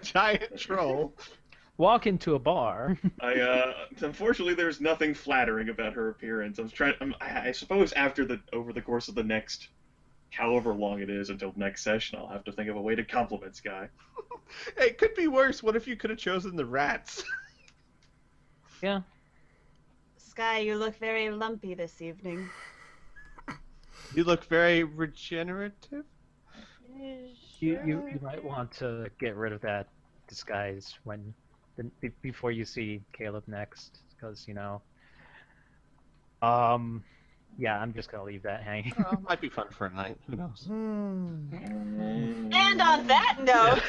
Giant troll. Walk into a bar. Unfortunately, there's nothing flattering about her appearance. I suppose over the course of the next, however long it is until next session, I'll have to think of a way to compliment Sky. Hey, it could be worse. What if you could have chosen the rats? Yeah. Sky, you look very lumpy this evening. You look very regenerative. You might want to get rid of that disguise before you see Caleb next, because Yeah, I'm just gonna leave that hanging. Well, might be fun for a night. Who knows? And on that note,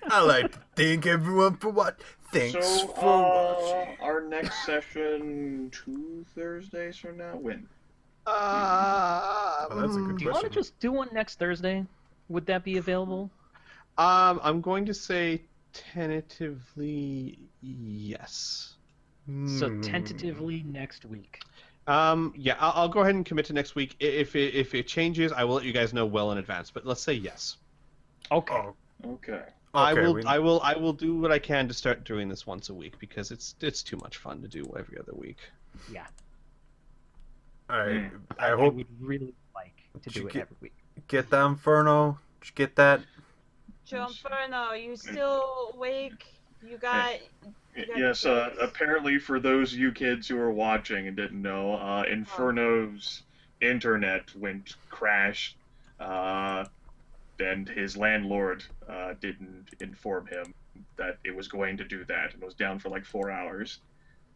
I like to thank everyone for what. Thanks So, for watching. our next session 2 Thursdays from now? When? Oh, that's a good Do you want to question. just do one next Thursday? Would that be available? I'm going to say tentatively yes. So Hmm. tentatively next week. Yeah, I'll go ahead and commit to next week. If it changes, I will let you guys know well in advance. But let's say yes. Okay. Oh, Okay. I okay, will do what I can to start doing this once a week because it's too much fun to do every other week. Yeah. I I hope would really like to Did you do it get- every week. get that Inferno. Did you get that? Joe Inferno, you still awake? You got. Yes, apparently for those of you kids who are watching and didn't know, Inferno's internet crashed, and his landlord didn't inform him that it was going to do that, and was down for like 4 hours.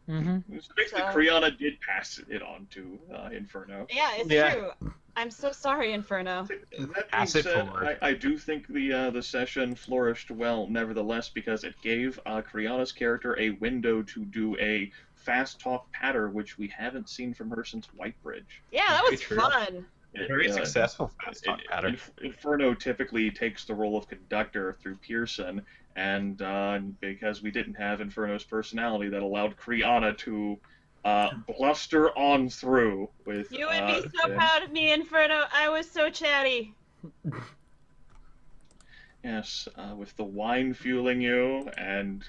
Mm-hmm. So basically, So- Kriana did pass it on to Inferno. Yeah, it's Yeah. true. I'm so sorry, Inferno. That being Pass it said, forward. I do think the session flourished well, nevertheless, because it gave Kriana's character a window to do a fast talk patter, which we haven't seen from her since Whitebridge. Yeah, that was Very true. fun. Very successful fast talk pattern. Inferno typically takes the role of conductor through Pearson, and because we didn't have Inferno's personality, that allowed Kriana to bluster on through with. You would be so and- proud of me, Inferno. I was so chatty. Yes, with the wine fueling you and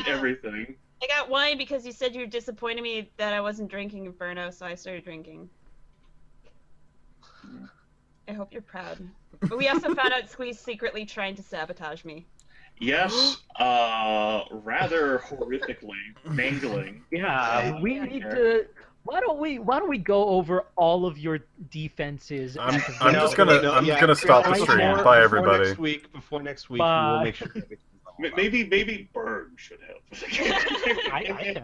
everything. I got wine because you said you disappointed me that I wasn't drinking Inferno, so I started drinking. I hope you're proud. But we also found out Squeeze secretly trying to sabotage me. Yes, rather horrifically mangling. Yeah, we Yeah. need to. Why don't we go over all of your defenses? I'm at the I'm very just gonna beginning? I'm gonna stop the Before- stream. before Bye everybody. Before next week, we Bye. will make sure. Maybe Berg should help. I can.